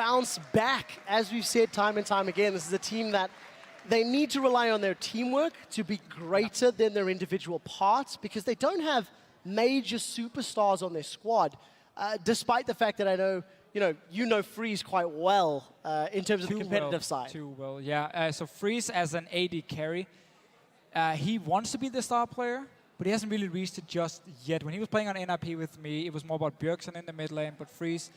bounce back. As we've said time and time again, this is a team that they need to rely on their teamwork to be greater than their individual parts because they don't have major superstars on their squad, despite the fact that I know you know Freeze quite well in terms of the competitive side. Too well, yeah. So Freeze as an AD carry, he wants to be the star player, but he hasn't really reached it just yet. When he was playing on NRP with me, it was more about Bjergsen in the mid lane, but Freeze,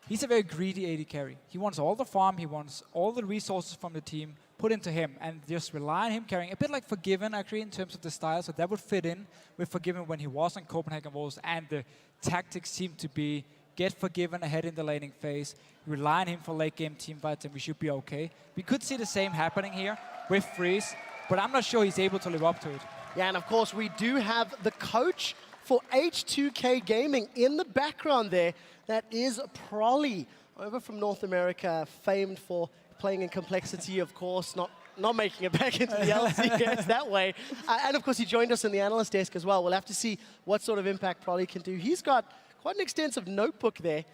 he's a very greedy AD carry. He wants all the farm, he wants all the resources from the team put into him, and just rely on him carrying. A bit like Forgiven, actually, in terms of the style, so that would fit in with Forgiven when he was on Copenhagen Wolves, and the tactics seem to be get Forgiven ahead in the laning phase, rely on him for late game team fights, and we should be okay. We could see the same happening here with Freeze, but I'm not sure he's able to live up to it. Yeah, and of course we do have the coach for H2k Gaming in the background there. That is Prolly, over from North America, famed for playing in complexity, of course, not making it back into the LCS that way. And of course he joined us in the analyst desk as well. We'll have to see what sort of impact Prolly can do. He's got quite an extensive notebook there,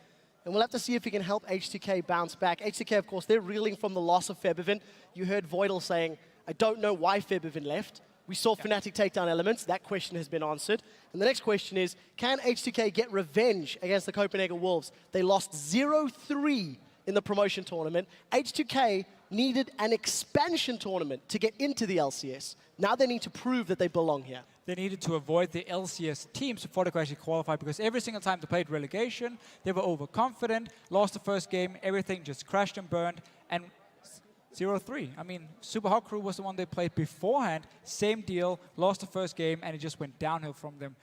and we'll have to see if he can help H2k bounce back. H2k, of course, they're reeling from the loss of Febiven. You heard Voidal saying, I don't know why Febiven left. We saw Fnatic take down Elements. That question has been answered. And the next question is, can H2k get revenge against the Copenhagen Wolves? They lost 0-3 in the promotion tournament. H2k needed an expansion tournament to get into the LCS. Now they need to prove that they belong here. They needed to avoid the LCS teams before they could actually qualify, because every single time they played relegation, they were overconfident, lost the first game, everything just crashed and burned, and 0-3. I mean, Super Hot Crew was the one they played beforehand, same deal, lost the first game, and it just went downhill from them.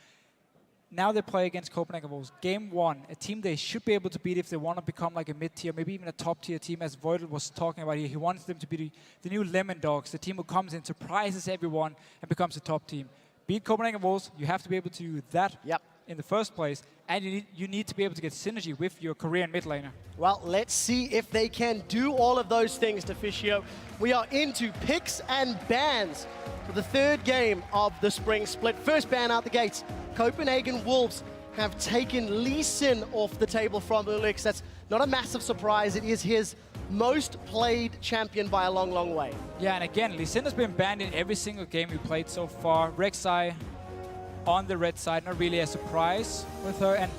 Now they play against Copenhagen Wolves. Game 1, a team they should be able to beat if they want to become like a mid-tier, maybe even a top-tier team, as Voidal was talking about here. He wants them to be the new Lemon Dogs, the team who comes in, surprises everyone, and becomes a top team. Beat Copenhagen Wolves, you have to be able to do that in the first place, and you need to be able to get synergy with your Korean mid laner. Well, let's see if they can do all of those things, Deficio. We are into picks and bans for the third game of the spring split. First ban out the gates. Copenhagen Wolves have taken Lee Sin off the table from Ulix. That's not a massive surprise. It is his most played champion by a long, long way. Yeah, and again, Lee Sin has been banned in every single game we played so far. Rek'Sai on the red side, not really a surprise with her. And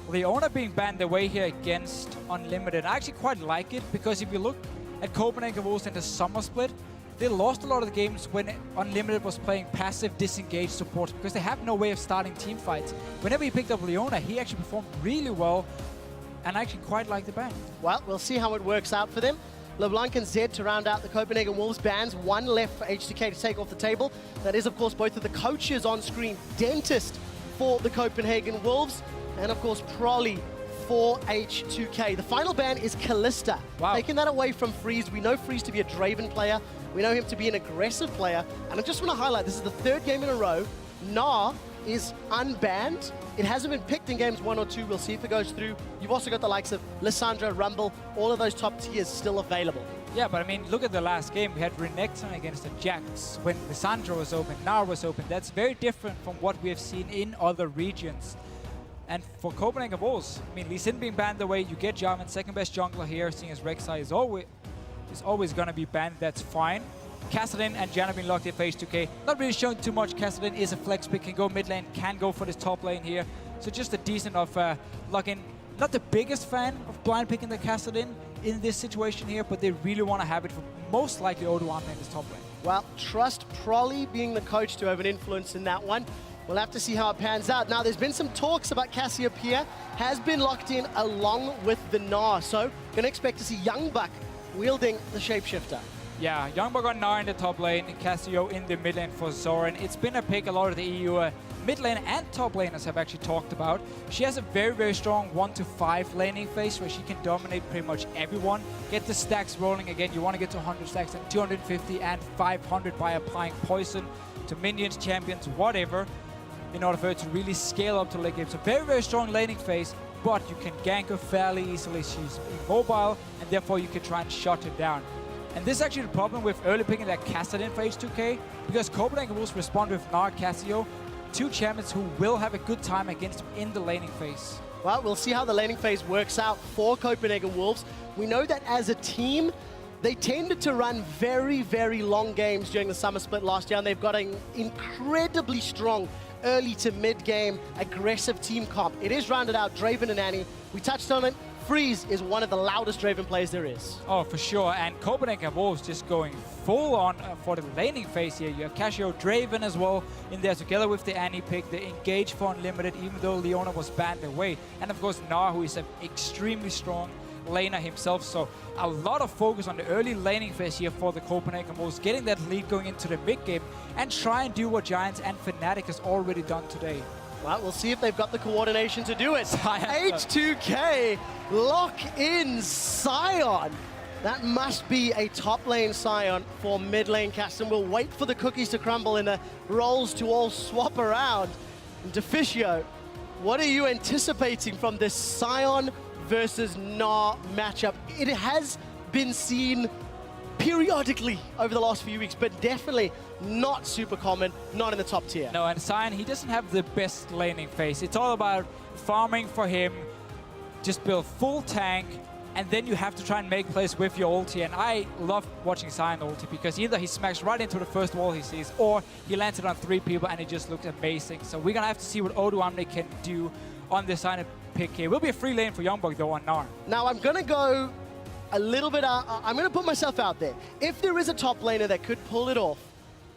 Leona being banned away here against Unlimited, I actually quite like it, because if you look at Copenhagen Wolves in the summer split, they lost a lot of the games when Unlimited was playing passive, disengaged support, because they have no way of starting team fights. Whenever he picked up Leona, he actually performed really well, and I actually quite like the ban. Well, we'll see how it works out for them. LeBlanc and Zed to round out the Copenhagen Wolves bans. One left for H2k to take off the table. That is, of course, both of the coaches on screen. Dentist for the Copenhagen Wolves, and of course, Prolly for H2k. The final ban is Kalista. Wow. Taking that away from Freeze. We know Freeze to be a Draven player. We know him to be an aggressive player. And I just want to highlight, this is the third game in a row. Gnar is unbanned. It hasn't been picked in games 1 or 2. We'll see if it goes through. You've also got the likes of Lissandra, Rumble, all of those top tiers still available. Yeah, but I mean, look at the last game. We had Renekton against the Jax when Lissandra was open, Gnar was open. That's very different from what we have seen in other regions. And for Copenhagen Wolves, I mean, Lee Sin being banned away, you get Jarvan, second best jungler here, seeing as Rek'Sai is always going to be banned. That's fine. Kassadin and Janna being locked in for H2k. Not really showing too much. Kassadin is a flex pick, can go mid lane, can go for this top lane here. So just a decent of lock-in. Not the biggest fan of blind picking the Kassadin in this situation here, but they really want to have it for most likely Odoamne in this top lane. Well, trust Prolly being the coach to have an influence in that one. We'll have to see how it pans out. Now, there's been some talks about Cassiopeia has been locked in along with the Gnar. So, gonna expect to see Youngbuck wielding the Shapeshifter. Yeah, Youngbuck on Gnar in the top lane, Cassio in the mid lane for Zoran. It's been a pick a lot of the EU mid lane and top laners have actually talked about. She has a very, very strong 1 to 5 laning phase where she can dominate pretty much everyone. Get the stacks rolling again. You want to get to 100 stacks and 250 and 500 by applying poison to minions, champions, whatever, in order for her to really scale up to late game. So very, very strong laning phase, but you can gank her fairly easily. She's immobile, and therefore you can try and shut her down. And this is actually the problem with early picking that Kassadin for H2k, because Copenhagen Wolves respond with Gnar, Cassio, two champions who will have a good time against him in the laning phase. Well, we'll see how the laning phase works out for Copenhagen Wolves. We know that as a team, they tended to run very, very long games during the summer split last year, and they've got an incredibly strong early to mid-game aggressive team comp. It is rounded out, Draven and Annie. We touched on it. Freeze is one of the loudest Draven players there is. Oh, for sure. And Copenhagen Wolves just going full on for the laning phase here. You have Casio Draven as well in there together with the Annie pick. They engage for Unlimited, even though Leona was banned away. And of course, Nar, who is an extremely strong laner himself. So a lot of focus on the early laning phase here for the Copenhagen Wolves, getting that lead going into the mid game and try and do what Giants and Fnatic has already done today. Well, we'll see if they've got the coordination to do it. H2k lock in Sion. That must be a top lane Sion for mid lane Caston. We'll wait for the cookies to crumble and the roles to all swap around. And Deficio, what are you anticipating from this Sion versus Gnar matchup? It has been seen periodically over the last few weeks, but definitely not super common, not in the top tier. No, and Sion, he doesn't have the best laning phase. It's all about farming for him, just build full tank, and then you have to try and make plays with your ulti. And I love watching Sion ulti because either he smacks right into the first wall he sees, or he lands it on 3 people and it just looks amazing. So we're gonna have to see what W1D1 can do on this Sion pick here. Will be a free lane for Youngbuck though on Gnar. Now I'm gonna go a little bit, I'm gonna put myself out there. If there is a top laner that could pull it off,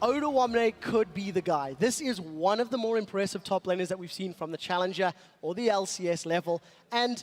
W1D1 could be the guy. This is one of the more impressive top laners that we've seen from the Challenger or the LCS level. And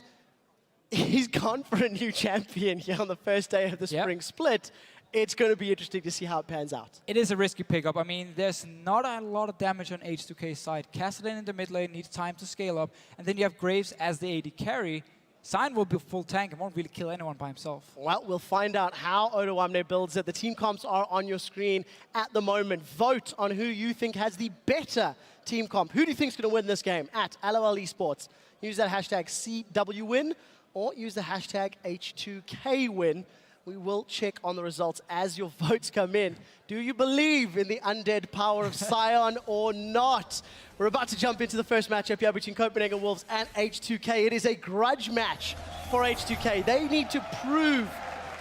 he's gone for a new champion here on the first day of the spring split. It's going to be interesting to see how it pans out. It is a risky pickup. I mean, there's not a lot of damage on H2k's side. Kassadin in the mid lane needs time to scale up. And then you have Graves as the AD carry. Sion will be full tank and won't really kill anyone by himself. Well, we'll find out how W1D1 builds it. The team comps are on your screen at the moment. Vote on who you think has the better team comp. Who do you think is going to win this game at LOL Esports? Use that hashtag CWWin or use the hashtag H2KWin. We will check on the results as your votes come in. Do you believe in the undead power of Sion or not? We're about to jump into the first matchup here between Copenhagen Wolves and H2k. It is a grudge match for H2k. They need to prove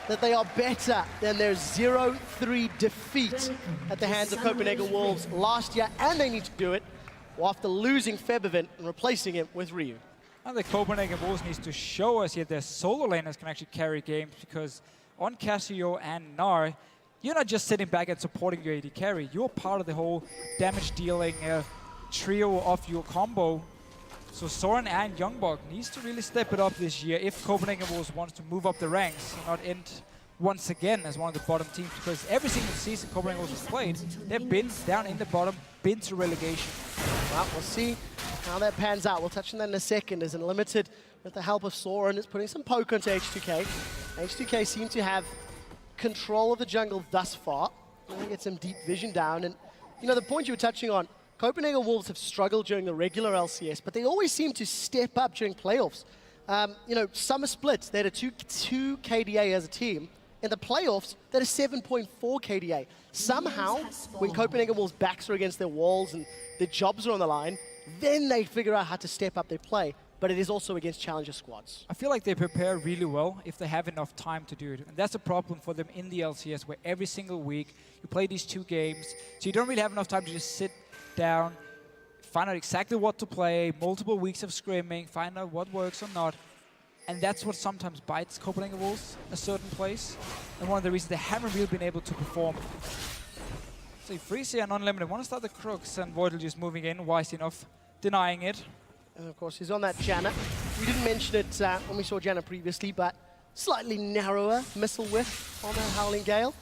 that they are better than their 0-3 defeat at the hands of Copenhagen Wolves last year, and they need to do it after losing Febivin and replacing him with Ryu. And the Copenhagen Wolves needs to show us here their solo laners can actually carry games, because on Casio and Gnar, you're not just sitting back and supporting your AD carry. You're part of the whole damage dealing trio of your combo. So Soren and Youngbuck needs to really step it up this year if Copenhagen Wolves wants to move up the ranks and not end once again as one of the bottom teams, because every single season Copenhagen Wolves has played, they've been down in the bottom, been to relegation. Well, we'll see how that pans out. We'll touch on that in a second. As Unlimited, with the help of Soren, is putting some poke onto H2k. H2k seem to have control of the jungle thus far. Let me get some deep vision down. And, you know, the point you were touching on, Copenhagen Wolves have struggled during the regular LCS, but they always seem to step up during playoffs. You know, summer splits, they had a 2 KDA as a team. In the playoffs, that is 7.4 KDA. Somehow, when Copenhagen Wolves' backs are against their walls and their jobs are on the line, then they figure out how to step up their play. But it is also against challenger squads. I feel like they prepare really well if they have enough time to do it. And that's a problem for them in the LCS, where every single week you play these 2 games, so you don't really have enough time to just sit down, find out exactly what to play, multiple weeks of scrimming, find out what works or not. And that's what sometimes bites Copenhagen Wolves a certain place. And one of the reasons they haven't really been able to perform. So Freezy and Unlimited want to start the Crooks, and Voidal just moving in, wise enough, denying it. And of course, he's on that Janna. We didn't mention it when we saw Janna previously, but slightly narrower missile whiff on that Howling Gale.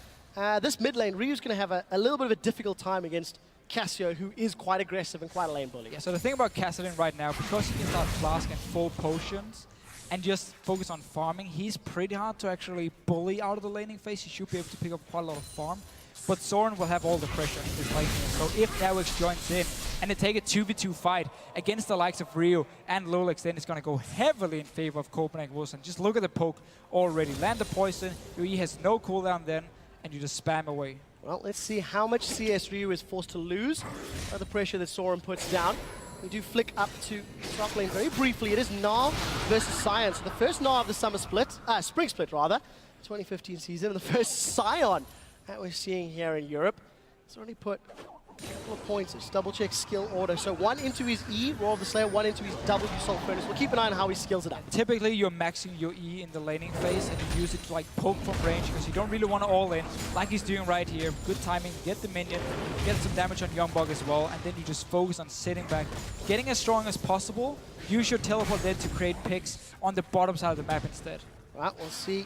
This mid lane, Ryu's going to have a little bit of a difficult time against Casio, who is quite aggressive and quite a lane bully. Yeah, so the thing about Kassadin right now, because he can start Flask and full potions and just focus on farming, he's pretty hard to actually bully out of the laning phase. He should be able to pick up quite a lot of farm. But Soren will have all the pressure in this lane. So if Nawix joins in and they take a 2v2 fight against the likes of Rio and Lolex, then it's going to go heavily in favor of Copenhagen Wolves. And just look at the poke already. Land the poison, he has no cooldown then, and you just spam away. Well, let's see how much CS Ryu is forced to lose by the pressure that Soren puts down. We do flick up to top lane very briefly. It is Gnar versus Sion. So the first Gnar of the summer split, spring split rather, 2015 season, and the first Sion that we're seeing here in Europe. He's already put a couple of points. Just double check skill order. So one into his E, Roar of the Slayer, one into his W Salt Furnace. We'll keep an eye on how he skills it up. Typically, you're maxing your E in the laning phase, and you use it to like poke from range because you don't really want to all in, like he's doing right here. Good timing, get the minion, get some damage on Youngbug as well, and then you just focus on sitting back, getting as strong as possible. Use your teleport then to create picks on the bottom side of the map instead. Right, we'll see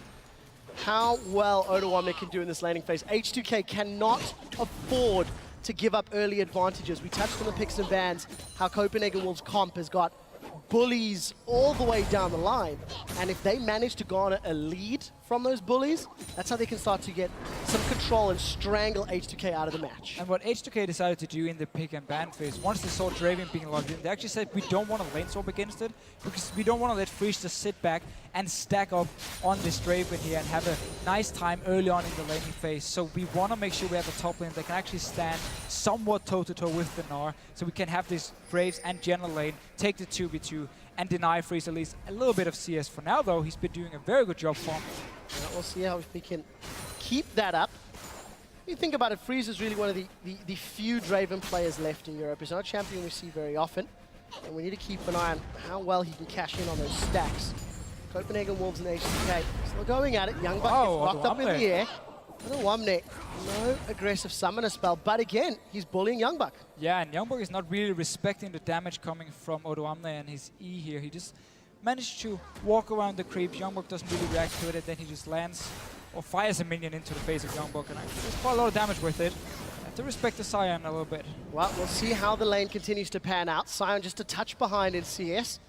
how well Odoamne can do in this laning phase. H2k cannot afford to give up early advantages. We touched on the picks and bans, how Copenhagen Wolves comp has got bullies all the way down the line. And if they manage to garner a lead from those bullies, that's how they can start to get some control and strangle H2k out of the match. And what H2k decided to do in the pick and ban phase, once they saw Draven being logged in, they actually said we don't want to lane swap against it because we don't want to let Freeze just sit back and stack up on this Draven here and have a nice time early on in the laning phase. So we want to make sure we have a top lane that can actually stand somewhat toe-to-toe with the Gnar, so we can have this Graves and general lane take the 2v2 and deny Freeze at least a little bit of CS. For now though, he's been doing a very good job farming. We'll see how we can keep that up. You think about it, Freeze is really one of the few Draven players left in Europe. He's not a champion we see very often, and we need to keep an eye on how well he can cash in on those stacks. Copenhagen Wolves and H2k still going at it. Youngbug gets locked up in the air. Odoamne, no aggressive summoner spell, but again, he's bullying Youngbug. Yeah, and Youngbug is not really respecting the damage coming from Odoamne and his E here. He just managed to walk around the creep. Youngbug doesn't really react to it, and then he just lands or fires a minion into the face of Youngbug, and there's quite a lot of damage with it. Have to respect the Sion a little bit. Well, we'll see how the lane continues to pan out. Sion just a touch behind in CS.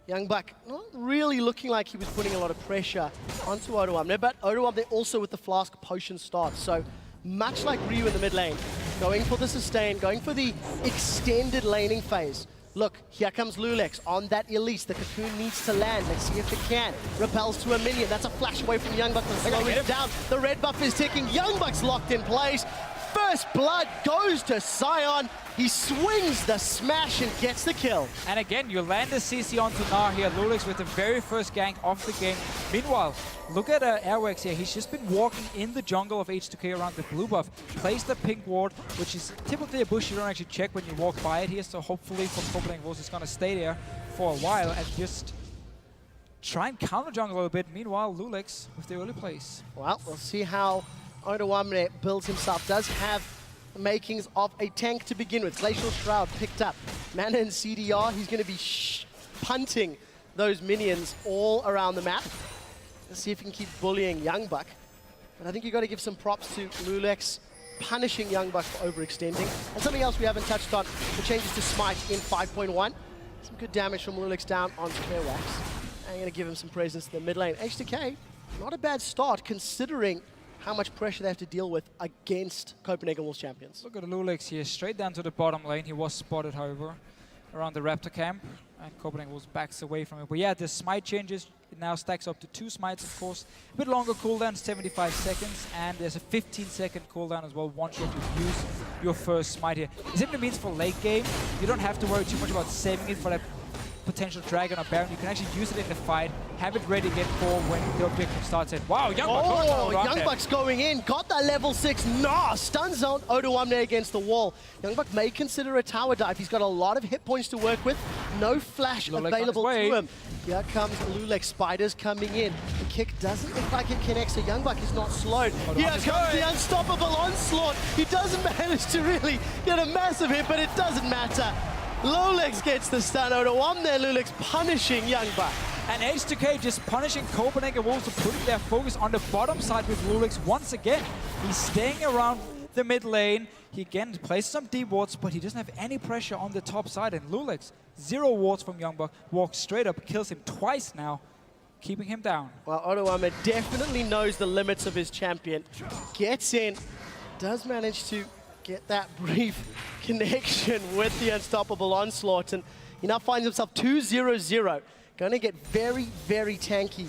Youngbug not really looking like he was putting a lot of pressure onto Odoamne, but Odoamne also with the Flask Potion start. So much like Ryu in the mid lane, going for the sustain, going for the extended laning phase. Look, here comes Lulex on that Elise. The cocoon needs to land. Let's see if it can. Repels to a minion. That's a flash away from Youngbug to slow it down. The red buff is ticking. Youngbug's locked in place. First blood goes to Sion. He swings the smash and gets the kill. And again, you land the CC onto Gnar here. Lulex with the very first gank of the game. Meanwhile, look at Airwax here. He's just been walking in the jungle of H2k around the blue buff. Placed the pink ward, which is typically a bush you don't actually check when you walk by it here. So hopefully for Copenhagen Wolves, it's going to stay there for a while and just try and counter jungle a little bit. Meanwhile, Lulex with the early place. Well, we'll see how Odoamne builds himself. Does have the makings of a tank to begin with. Glacial Shroud picked up. Mana and CDR, he's going to be punting those minions all around the map. Let's see if he can keep bullying Youngbug. But I think you've got to give some props to Lulex punishing Youngbug for overextending. And something else we haven't touched on, the changes to Smite in 5.1. Some good damage from Lulex down on Squarewax. I'm going to give him some presence in the mid lane. H2k, not a bad start considering how much pressure they have to deal with against Copenhagen Wolves champions. Look at Lulex here, straight down to the bottom lane. He was spotted, however, around the Raptor camp, and Copenhagen Wolves backs away from it. But yeah, the smite changes. It now stacks up to 2 smites, of course. A bit longer cooldown, 75 seconds, and there's a 15-second cooldown as well once you use your first smite here. It simply means for late game, you don't have to worry too much about saving it for that potential dragon or baron. You can actually use it in the fight, have it ready again for when the objective starts in. Wow, Youngbug! Youngbug's going in, got that level 6. Nah, stun zone Odoamne against the wall. Youngbug may consider a tower dive. He's got a lot of hit points to work with. No flash available to him. Here comes Lulex. Spiders coming in. The kick doesn't look like it connects, so Youngbug is not slowed. Here comes the unstoppable onslaught. He doesn't manage to really get a massive hit, but it doesn't matter. Lulex gets the stun. Odoamne, Lulex punishing Youngbug. And H2k just punishing Copenhagen Wolves for putting their focus on the bottom side with Lulex once again. He's staying around the mid lane. He again places some deep wards, but he doesn't have any pressure on the top side. And Lulex, 0 wards from Youngbug, walks straight up, kills him twice now, keeping him down. Well, Odoamne definitely knows the limits of his champion. Gets in, does manage to get that brief connection with the unstoppable onslaught, and he now finds himself 2-0-0. Going to get very, very tanky.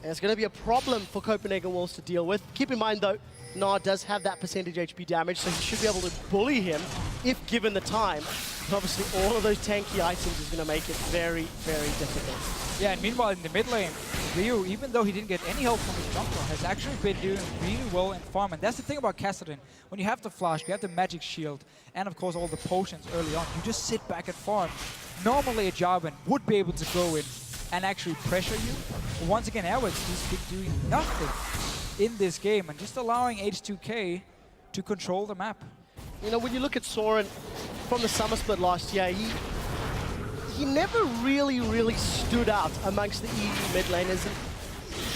And it's going to be a problem for Copenhagen Wolves to deal with. Keep in mind, though, Gnar does have that percentage HP damage, so he should be able to bully him if given the time. But obviously, all of those tanky items is going to make it very, very difficult. Yeah, and meanwhile in the mid lane, Ryu, even though he didn't get any help from his jungler, has actually been doing really well in farm. And that's the thing about Kassadin. When you have the flash, you have the magic shield, and of course all the potions early on, you just sit back and farm. Normally a Jarvan would be able to go in and actually pressure you. But once again, Airwax, he's been doing nothing in this game and just allowing H2k to control the map. You know, when you look at Soren from the summer split last year, he never really stood out amongst the EV mid laners. And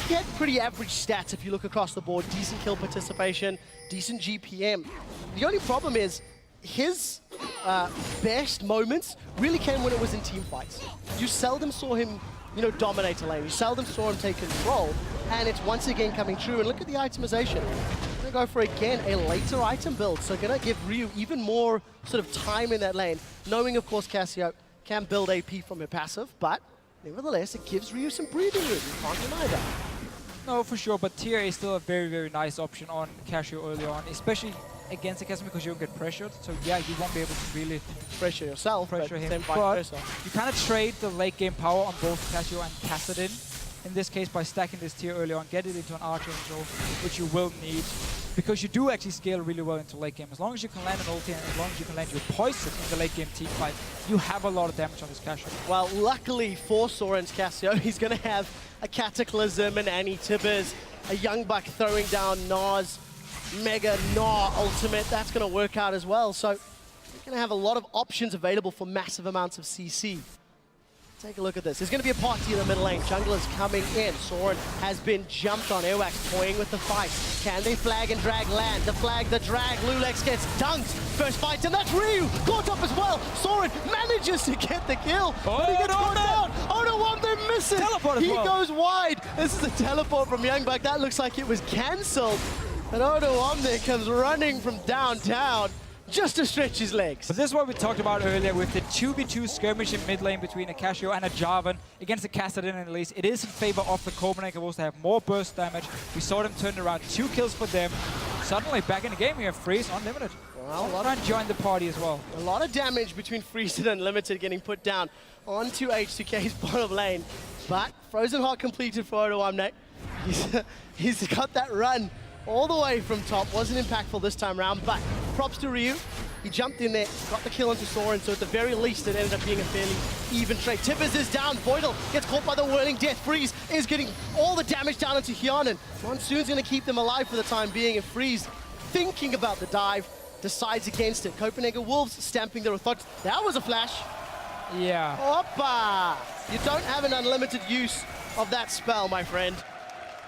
he had pretty average stats if you look across the board. Decent kill participation, decent GPM. The only problem is his best moments really came when it was in team fights. You seldom saw him, you know, dominate a lane. You seldom saw him take control. And it's once again coming true. And look at the itemization. Gonna go for, again, a later item build. So gonna give Ryu even more sort of time in that lane. Knowing, of course, Cassio can build AP from her passive, but nevertheless, it gives Ryu some breathing room. You can't deny that. No, for sure, but Tier is still a very nice option on Casio early on, especially against the Casimir because you don't get pressured. So yeah, you won't be able to really pressure yourself, pressure him. Same But versa. you kind of trade the late game power on both Casio and Kassadin. In this case, by stacking this tier early on, get it into an Archer Angel, which you will need. Because you do actually scale really well into late game. As long as you can land an ulti and as long as you can land your poison in the late game team fight, you have a lot of damage on this Casio. Well, luckily for Soren's Cassio, he's going to have a Cataclysm and Annie Tibbers, a Young Buck throwing down Nas, Mega Gnaw ultimate. That's going to work out as well. So you're going to have a lot of options available for massive amounts of CC. Take a look at this. There's going to be a party in the middle lane. Jungler's coming in. Soren has been jumped on. Airwax toying with the fight. Can they flag and drag land? The flag, the drag. Lulex gets dunked. First fight, and that's Ryu. Caught up as well. Soren manages to get the kill. But he gets caught down. Oh no, one, they miss it. Teleport as well. He goes wide. This is a teleport from Young Buck. That looks like it was cancelled. And Odo Omni comes running from downtown just to stretch his legs. But this is what we talked about earlier with the 2v2 skirmish in mid lane between a Casio and a Jarvan against the Kassadin at least. It is in favor of the Copenhagen Wolves to have more burst damage. We saw them turn around, 2 kills for them. Suddenly back in the game, we have Freeze Unlimited. Well, try and join the party as well. A lot of damage between Freeze and Unlimited getting put down onto H2k's bottom lane. But Frozen Heart completed for Odo Omni. He's got that run all the way from top. Wasn't impactful this time around, but props to Ryu. He jumped in there, got the kill onto Soren, so at the very least it ended up being a fairly even trade. Tibbers is down, Voidal gets caught by the Whirling Death. Freeze is getting all the damage down into Hyanin. Monsoon's gonna keep them alive for the time being, and Freeze, thinking about the dive, decides against it. Copenhagen Wolves stamping their authority. That was a flash. Yeah. Hoppa! You don't have an unlimited use of that spell, my friend.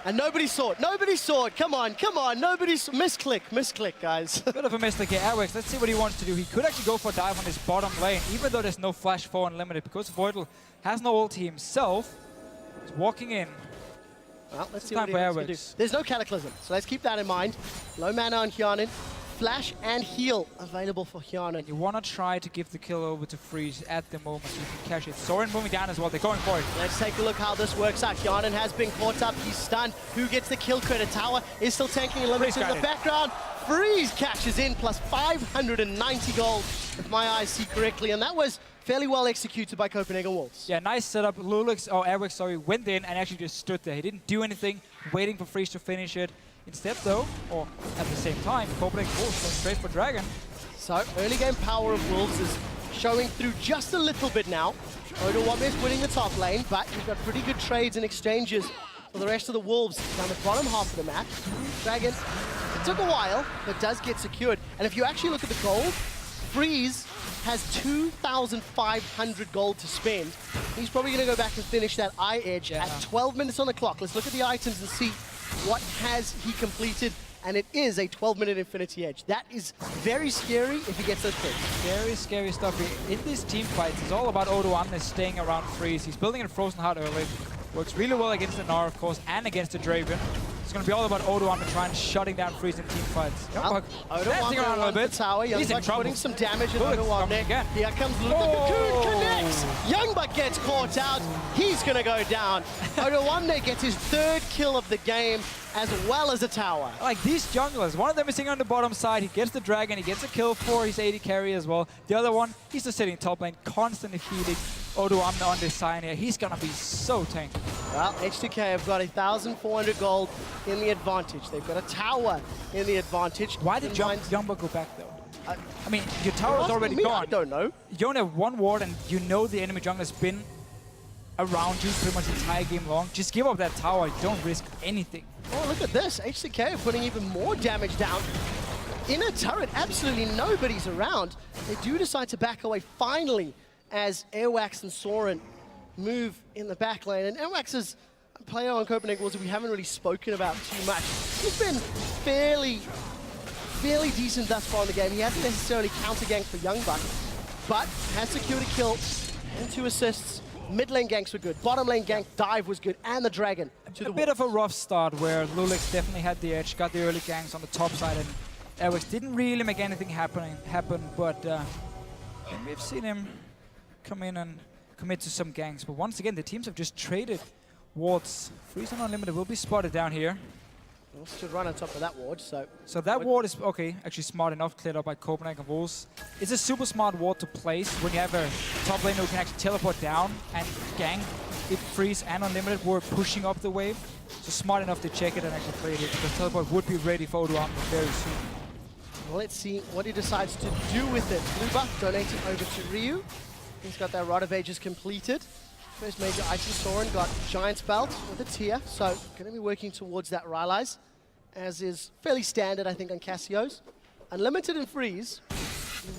And nobody saw it. Nobody saw it. Come on, come on. Nobody saw. Misclick, guys. Bit of a mistake here. Airwax, let's see what he wants to do. He could actually go for a dive on his bottom lane, even though there's no flash for Unlimited, because Voidal has no ulti himself. He's walking in. Well, let's see what he wants to do. There's no Cataclysm, so let's keep that in mind. Low mana on Hyanin. Flash and heal available for Hyanin. You want to try to give the kill over to Freeze at the moment so you can catch it. Soren moving down as well. They're going for it. Let's take a look how this works out. Hyanin has been caught up. He's stunned. Who gets the kill credit? Tower is still tanking Unlimited in the background. Freeze catches in plus 590 gold, if my eyes see correctly. And that was fairly well executed by Copenhagen Wolves. Yeah, nice setup. Airwax, sorry, went in and actually just stood there. He didn't do anything, waiting for Freeze to finish it. Instead, though, or at the same time, Copenhagen Wolves went straight for Dragon. So, early game power of Wolves is showing through just a little bit now. Odo Omni is winning the top lane, but you've got pretty good trades and exchanges for the rest of the Wolves down the bottom half of the map. Dragon, it took a while, but does get secured. And if you actually look at the gold, Freeze has 2,500 gold to spend. He's probably going to go back and finish that eye edge at 12 minutes on the clock. Let's look at the items and see what has he completed, and it is a 12-minute Infinity Edge. That is very scary if he gets those kills. Very scary stuff. In these team fights, it's all about Odo Omni staying around Freeze. He's building in Frozen Heart early. Works really well against the Gnar, of course, and against the Draven. It's going to be all about Odo1 trying shutting down Freeze in team fights. Well, dancing around a little bit. The tower. He's in Youngbuck trouble. putting some damage in Good, Odo1 there. again. Here comes Luke. The Cocoon connects. Youngbuck gets caught out. He's going to go down. Odo1 gets his 3rd kill of the game, as well as a tower. Like these junglers, one of them is sitting on the bottom side, he gets the dragon, he gets a kill for his 80 carry as well. The other one, he's just sitting top lane, constantly feeding Odo1 on this side here. He's gonna be so tanky. Well, H2k have got 1,400 gold in the advantage. They've got a tower in the advantage. Why did Youngbuck go back though? I mean, your tower is already gone. I don't know. You only have 1 ward and you know the enemy jungler has been around you pretty much the entire game long. Just give up that tower, don't risk anything. Oh, look at this. H2k are putting even more damage down. In a turret, absolutely nobody's around. They do decide to back away finally as Airwax and Soren move in the back lane. And Airwax is a player on Copenhagen Wolves that we haven't really spoken about too much. He's been fairly decent thus far in the game. He hasn't necessarily counter-ganked for Youngbuck, but has secured a kill and 2 assists. Mid lane ganks were good, bottom lane gank dive was good, and the dragon to the A bit of a rough start where Lulix definitely had the edge, got the early ganks on the top side, and Airwax didn't really make anything happen, but we've seen him come in and commit to some ganks. But once again, the teams have just traded wards. Freeze and Unlimited will be spotted down here. Should run on top of that ward, so that ward is, okay, actually smart enough, cleared up by Copenhagen Wolves. It's a super smart ward to place when you have a top laner who can actually teleport down and gank if Freeze and Unlimited were pushing up the wave. So smart enough to check it and actually play it, because teleport would be ready for Odo1 very soon. Well, let's see what he decides to do with it. Blue buff donated over to Ryu. He's got that Rod of Ages completed. First major item, Soren got Giant's Belt with a tier, so going to be working towards that Rylai's, as is fairly standard, I think, on Cassio's. Unlimited and Freeze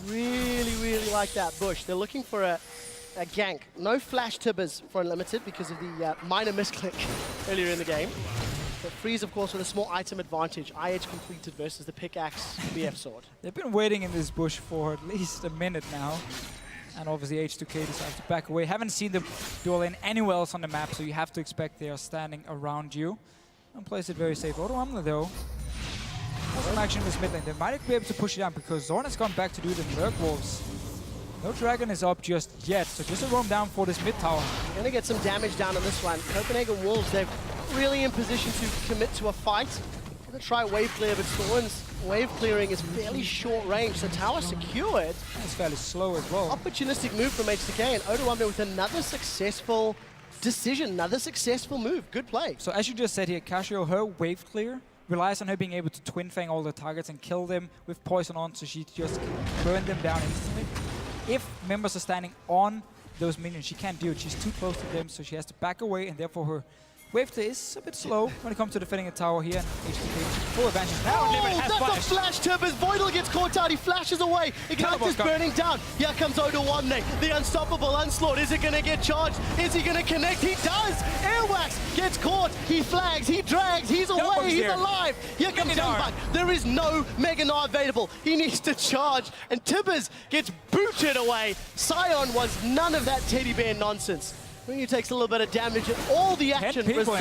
really like that bush. They're looking for a gank. No flash tibbers for Unlimited because of the minor misclick earlier in the game. But Freeze, of course, with a small item advantage. IH completed versus the pickaxe BF sword. They've been waiting in this bush for at least a minute now. And obviously H2k decides to back away. Haven't seen them duel in anywhere else on the map, so you have to expect they are standing around you. And plays it very safe. Odo1 though, some action in this mid lane. They might be able to push it down because Zorn has gone back to do the Lurk Wolves. No dragon is up just yet, so just a roam down for this mid tower. Gonna get some damage down on this one. Copenhagen Wolves, they're really in position to commit to a fight. Gonna try wave clear, but Zorn's wave clearing is fairly short range, so tower secured. It's fairly slow as well. Opportunistic move from H2k, and Odo1 with another successful decision, another successful move. Good play. So as you just said here, Cassio, her wave clear relies on her being able to twin fang all the targets and kill them with poison on, so she just can burn them down instantly. If members are standing on those minions, she can't do it. She's too close to them, so she has to back away, and therefore her wave clear is a bit slow when it comes to defending a tower here. H2k full advantage now. Oh, that's a flash tip as Voidal gets caught out. He flashes away. Ignite is burning down. Here comes Odo1, the unstoppable onslaught. Is it going to get charged? Is he going to connect? He does. Airwax gets caught. He flags. He drags. He's away. He's alive. Here comes Youngbuck. There is no Mega Gnar available. He needs to charge, and Tibbers gets booted away. Sion wants none of that teddy bear nonsense. Ryu takes a little bit of damage, and all the action results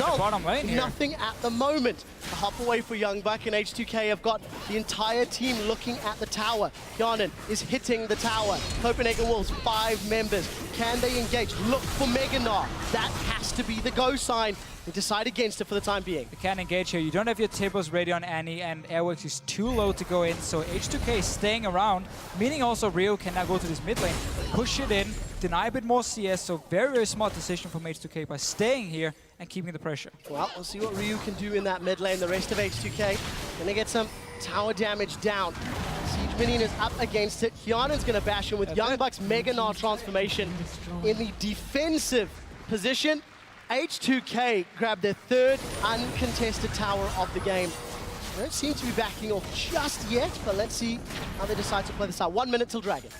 nothing at the moment. A hop away for Youngbuck, and H2k have got the entire team looking at the tower. Yanin is hitting the tower. Copenhagen Wolves, 5 members. Can they engage? Look for Mega Gnar. That has to be the go sign. They decide against it for the time being. You can't engage here. You don't have your Tibbers ready on Annie, and Airwax is too low to go in, so H2k is staying around, meaning also Rio can now go to this mid lane, push it in, deny a bit more CS, so very smart decision from H2k by staying here and keeping the pressure. Well, we'll see what Ryu can do in that mid lane. The rest of H2k gonna get some tower damage down. Siege Minion is up against it. Kianan's gonna bash him with Youngbuck's Mega Gnar transformation in the defensive position. H2k grabbed their 3rd uncontested tower of the game. They don't seem to be backing off just yet, but let's see how they decide to play this out. 1 minute till Dragon.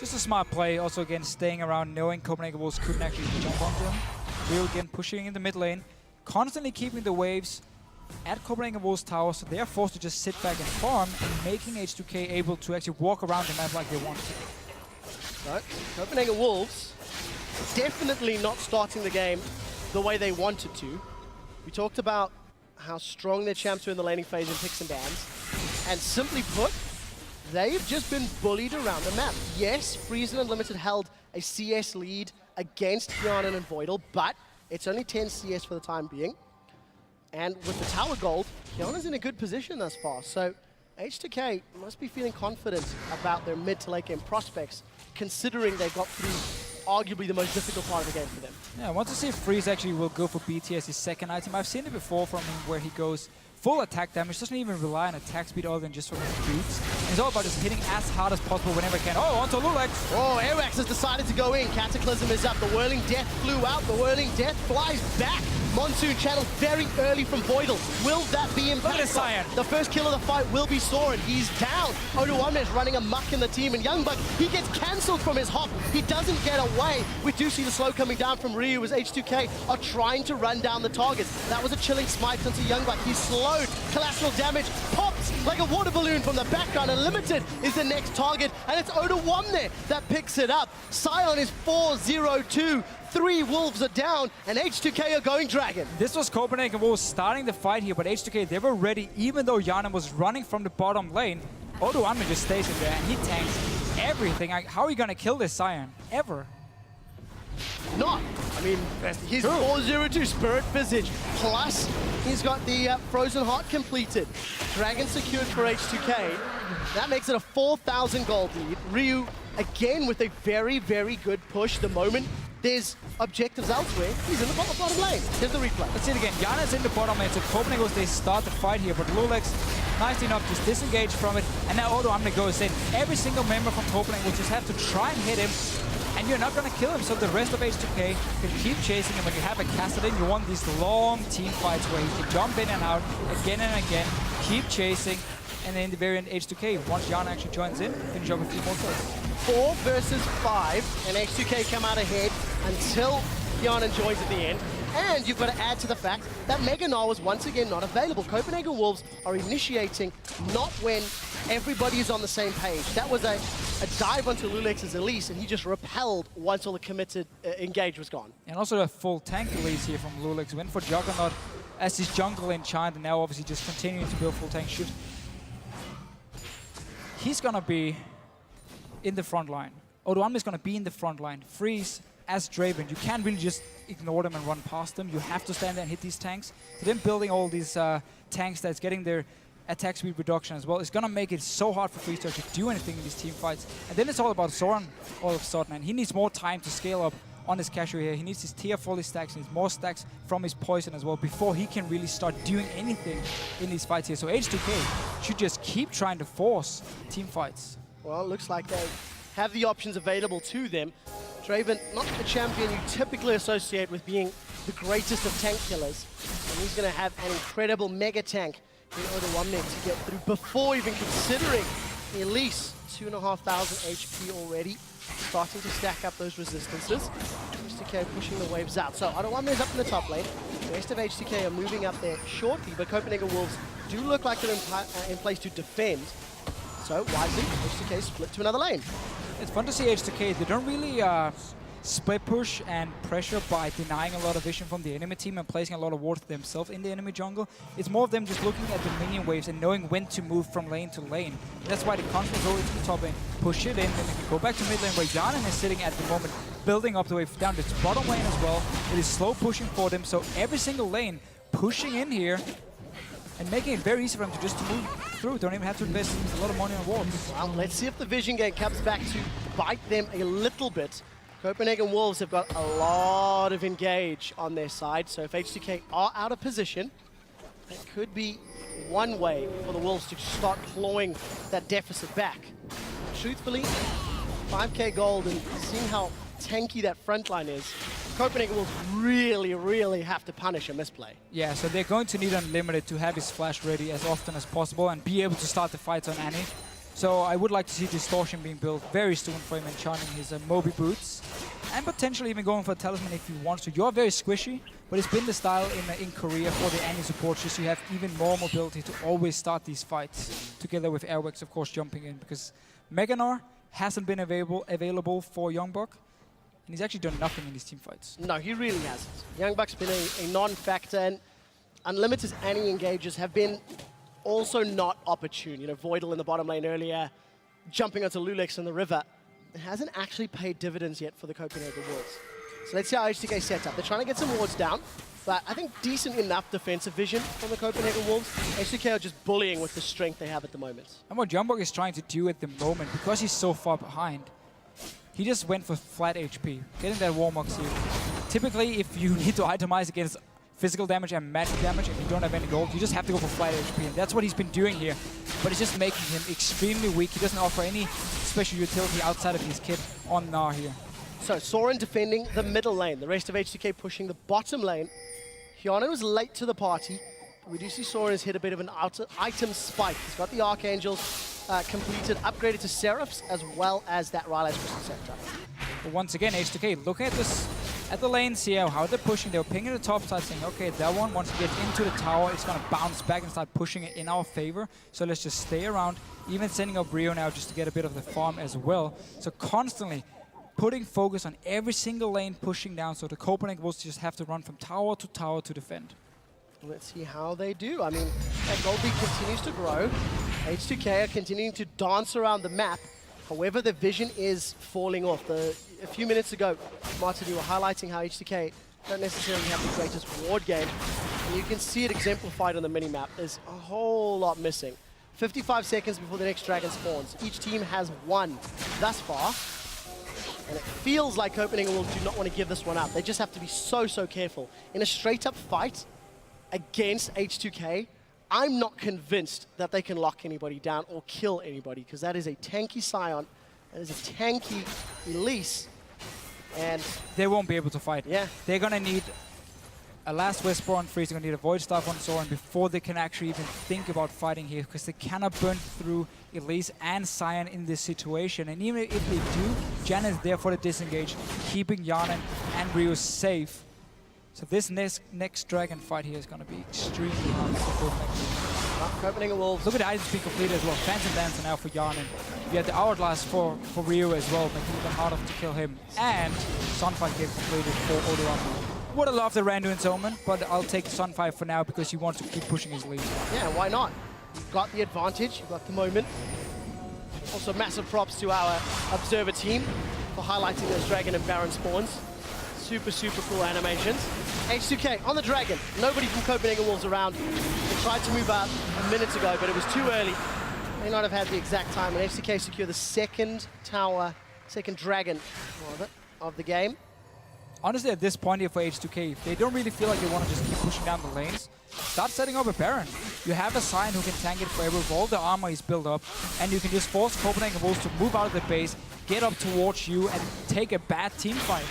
Just a smart play, also again staying around, knowing Copenhagen Wolves couldn't actually jump onto him. Rio again pushing in the mid lane, constantly keeping the waves at Copenhagen Wolves tower, so they are forced to just sit back and farm, and making H2k able to actually walk around the map like they want to. So, Copenhagen Wolves definitely not starting the game the way they wanted to. We talked about how strong their champs are in the laning phase in picks and bans. And simply put, they've just been bullied around the map. Yes, Friesen Unlimited held a CS lead against Hyanan and Voidal, but it's only 10 CS for the time being. And with the tower gold, Hyanan's in a good position thus far. So H2k must be feeling confident about their mid to late game prospects, considering they got through arguably the most difficult part of the game for them. Yeah, I want to see if Freeze actually will go for BT as his second item. I've seen it before from him where he goes full attack damage, doesn't even rely on attack speed other than just from his boots. And it's all about just hitting as hard as possible whenever he can. Oh, onto Lulex! Oh, Airwax has decided to go in. Cataclysm is up. The Whirling Death flew out. The Whirling Death flies back. Monsoon channel very early from Voidal. Will that be impactful? Look at this Sion. The first kill of the fight will be Soren. He's down. Oda1 is running amok in the team, and Youngbuck, he gets cancelled from his hop. He doesn't get away. We do see the slow coming down from Ryu as H2k are trying to run down the targets. That was a chilling smite onto Youngbuck. He's slowed. Collateral damage pops like a water balloon from the background, and Limited is the next target, and it's Oda1 there that picks it up. Sion is 4-0-2. 3 wolves are down, and H2k are going dragon. This was Copenhagen Wolves starting the fight here, but H2k, they were ready, even though Hyanan was running from the bottom lane. Oda1 just stays in there, and he tanks everything. How are you going to kill this Sion? Ever? Not. I mean, he's 4-0-2 Spirit Visage. Plus, he's got the Frozen Heart completed. Dragon secured for H2k. That makes it a 4,000 gold lead. Ryu, again, with a very, very good push. The moment there's objectives elsewhere, he's in the bottom lane. Here's the replay. Let's see it again. Yanna's in the bottom lane, so Copenhagen Wolves, they start the fight here, but Lulex, nice enough, just disengage from it, and now Oda1 goes in. Every single member from Copenhagen will just have to try and hit him, and you're not going to kill him, so the rest of H2k can keep chasing him. When you have a Kassadin, you want these long team fights where he can jump in and out again and again, keep chasing, and then in the very end, H2k, once Yana actually joins in, finish up a few more kills. 4 versus 5, and H2k come out ahead until Hyanan joins at the end. And you've got to add to the fact that Mega Gnar was once again not available. Copenhagen Wolves are initiating not when everybody is on the same page. That was a dive onto Lulex's Elise, and he just repelled once all the committed engage was gone. And also a full tank Elise here from Lulex. Went for Juggernaut as his jungle enchant, and now obviously just continuing to build full tank shift. He's going to be in the front line. Oda1 is going to be in the front line. Freeze as Draven. You can't really just ignore them and run past them. You have to stand there and hit these tanks. So then building all these tanks that's getting their attack speed reduction as well is going to make it so hard for Freeze to actually do anything in these team fights. And then it's all about Soren all of a sudden, and he needs more time to scale up on his cashew here. He needs his tier 40 stacks, he needs more stacks from his poison as well before he can really start doing anything in these fights here. So H2k should just keep trying to force team fights. Well, it looks like they have the options available to them. Draven, not the champion you typically associate with being the greatest of tank killers. And he's going to have an incredible mega tank in Oda1 to get through before even considering at least 2,500 HP already. Starting to stack up those resistances. H2k pushing the waves out. So Oda1 is up in the top lane. The rest of H2k are moving up there shortly, but Copenhagen Wolves do look like they're in place to defend. So wisely, H2k split to another lane. It's fun to see H2k. They don't really split push and pressure by denying a lot of vision from the enemy team and placing a lot of wards themselves in the enemy jungle. It's more of them just looking at the minion waves and knowing when to move from lane to lane. And that's why they constantly go into the top lane, push it in, then they can go back to mid lane where Hyanan is sitting at the moment, building up the way down to its bottom lane as well. It is slow pushing for them, so every single lane pushing in here and making it very easy for them to just move through. Don't even have to invest a lot of money on wards. Well, let's see if the vision game comes back to bite them a little bit. Copenhagen Wolves have got a lot of engage on their side, so if H2k are out of position, that could be one way for the Wolves to start clawing that deficit back. Truthfully, 5k gold and seeing how tanky that front line is, Copenhagen Wolves really, really have to punish a misplay. Yeah, so they're going to need Unlimited to have his flash ready as often as possible and be able to start the fights on Annie. So I would like to see Distortion being built very soon for him, enchanting his Moby boots. And potentially even going for a Talisman if he wants to. You're very squishy, but it's been the style in Korea for the Annie support, just so you have even more mobility to always start these fights. Together with Airwax, of course, jumping in. Because Mega Gnar hasn't been available for Youngbuck. And he's actually done nothing in these team fights. No, he really hasn't. Youngbuck's been a non-factor, and Unlimited's Annie engages have been also not opportune. You know, Voidal in the bottom lane earlier, jumping onto Lulex in the river. It hasn't actually paid dividends yet for the Copenhagen Wolves. So let's see how H2k set up. They're trying to get some wards down, but I think decent enough defensive vision from the Copenhagen Wolves. H2k are just bullying with the strength they have at the moment. And what Jumbo is trying to do at the moment, because he's so far behind, he just went for flat HP, getting that Warmog Seal. Typically, if you need to itemize against physical damage and magic damage, if you don't have any gold, you just have to go for flat HP, and that's what he's been doing here. But it's just making him extremely weak. He doesn't offer any special utility outside of his kit on Gnar here. So Soren defending the middle lane, the rest of H2k pushing the bottom lane. Hyunin was late to the party, but we do see Soren has hit a bit of an item spike. He's got the Archangels completed, upgraded to Seraphs, as well as that Rylai's Crystal Scepter. But once again, H2k looking at this, at the lanes here, how they're pushing. They were pinging the top side, saying, okay, that one, once it gets into the tower, it's going to bounce back and start pushing it in our favor. So let's just stay around, even sending up Rio now just to get a bit of the farm as well. So constantly putting focus on every single lane pushing down, so the Copenhagen Wolves just have to run from tower to defend. Let's see how they do. I mean, that gold lead continues to grow. H2k are continuing to dance around the map. However, the vision is falling off. A few minutes ago, Martin, you were highlighting how H2k don't necessarily have the greatest ward game. And you can see it exemplified on the minimap. There's a whole lot missing. 55 seconds before the next dragon spawns. Each team has one thus far. And it feels like Copenhagen Wolves do not want to give this one up. They just have to be so careful. In a straight-up fight against H2k, I'm not convinced that they can lock anybody down or kill anybody, because that is a tanky Scion, that is a tanky Elise, and they won't be able to fight. Yeah. They're going to need a Last Whisper on Freeze, they're going to need a Void Staff on Soren before they can actually even think about fighting here, because they cannot burn through Elise and Scion in this situation. And even if they do, Jan is there for the disengage, keeping Yarnan and Ryu safe. So this next dragon fight here is going to be extremely hard for Copenhagen Wolves. Look at the items being completed as well. Phantom Dancer now for Yarnan. You have the Hourglass for Ryu as well, making it even harder to kill him. And Sunfire game completed for Odoamne. Would have loved the Randuin's Omen, but I'll take Sunfire for now because he wants to keep pushing his lead. Yeah, why not? You've got the advantage, you've got the moment. Also massive props to our Observer team for highlighting those Dragon and Baron spawns. Super cool animations. H2k on the Dragon. Nobody from Copenhagen Wolves around. They tried to move out a minute ago, but it was too early. May not have had the exact time. And H2k secure the second tower, second Dragon of the game. Honestly, at this point here for H2k, if they don't really feel like they want to just keep pushing down the lanes, start setting up a Baron. You have a Scion who can tank it forever with all the armor he's built up, and you can just force Copenhagen Wolves to move out of the base, get up towards you, and take a bad team fight.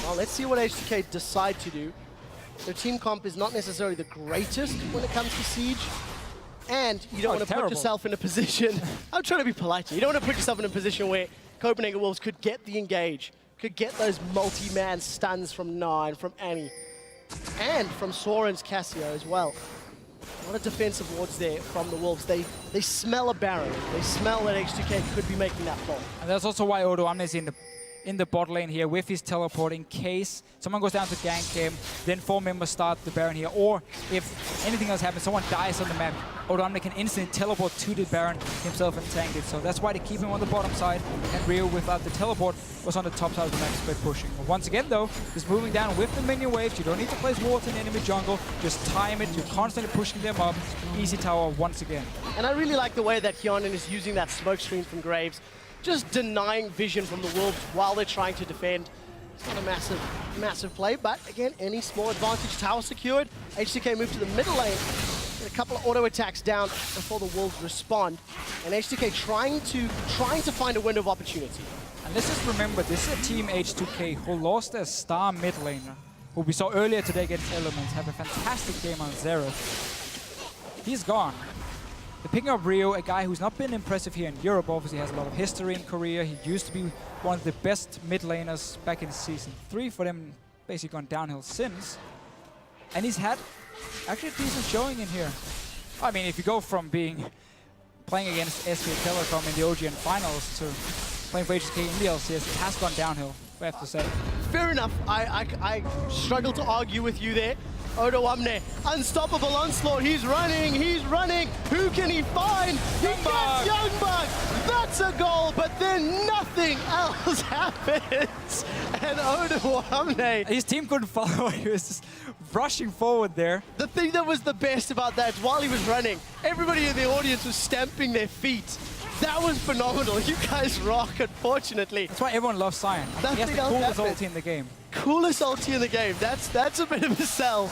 Well, let's see what H2k decide to do. Their team comp is not necessarily the greatest when it comes to Siege, and you don't want to put yourself in a position... I'm trying to be polite here. You don't want to put yourself in a position where Copenhagen Wolves could get the engage, could get those multi-man stuns from Gnar and from Annie, and from Soren's Cassio as well. A lot of defensive wards there from the Wolves. They smell a Baron. They smell that H2k could be making that call. And that's also why Odoamne is in the bot lane here with his teleport in case someone goes down to gank him, then 4 members start the Baron here, or if anything else happens, someone dies on the map, Odoamne can instantly teleport to the Baron himself and tank it. So that's why they keep him on the bottom side, and Rio without the teleport was on the top side of the map, spread pushing. But once again though, just moving down with the minion waves. You don't need to place wards in enemy jungle, just time it, you're constantly pushing them up. Easy tower once again. And I really like the way that Hyunin is using that smoke screen from Graves, just denying vision from the Wolves while they're trying to defend. It's not a massive play, but again, any small advantage. Tower secured. H2k move to the middle lane. Get a couple of auto attacks down before the Wolves respond. And H2k trying to find a window of opportunity. And let's just remember, this is a team H2k who lost their star mid laner, who we saw earlier today against Elements, have a fantastic game on Xerath. He's gone. They're picking up Rio, a guy who's not been impressive here in Europe. Obviously, has a lot of history in Korea. He used to be one of the best mid laners back in Season 3 for them, basically gone downhill since. And he's had actually a decent showing in here. I mean, if you go from playing against SK Telecom in the OGN finals to playing for H2k in the LCS, it has gone downhill, I have to say. Fair enough. I struggle to argue with you there. Odoamne, unstoppable onslaught. He's running. Who can he find? He gets Youngbug. That's a goal, but then nothing else happens. And Odoamne. His team couldn't follow. He was just rushing forward there. The thing that was the best about that is while he was running, everybody in the audience was stamping their feet. That was phenomenal. You guys rock, unfortunately. That's why everyone loves Sion. He has the coolest ulti in the game. Coolest ulti in the game. That's a bit of a sell.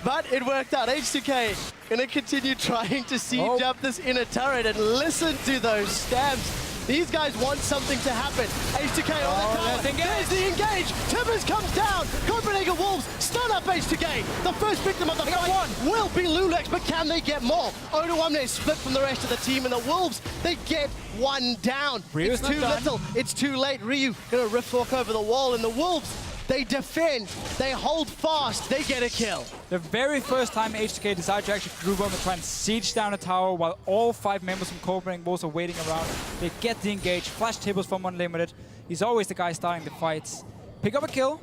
But it worked out. H2k gonna continue trying to siege up this inner turret, and listen to those stamps. These guys want something to happen. H2k on the tower. There's the engage. Tibbers comes down. Copenhagen Wolves stun up H2k. The first victim of the fight will be Lulex, but can they get more? Odoamne is split from the rest of the team, and the Wolves, they get one down. Ryu's it's too little. It's too late. Ryu gonna rift walk over the wall, and the Wolves, they defend, they hold fast, they get a kill. The very first time H2k decided to actually group up and try and siege down a tower while all 5 members from Copenhagen Wolves are waiting around. They get the engage, flash tables from Unlimited. He's always the guy starting the fights. Pick up a kill,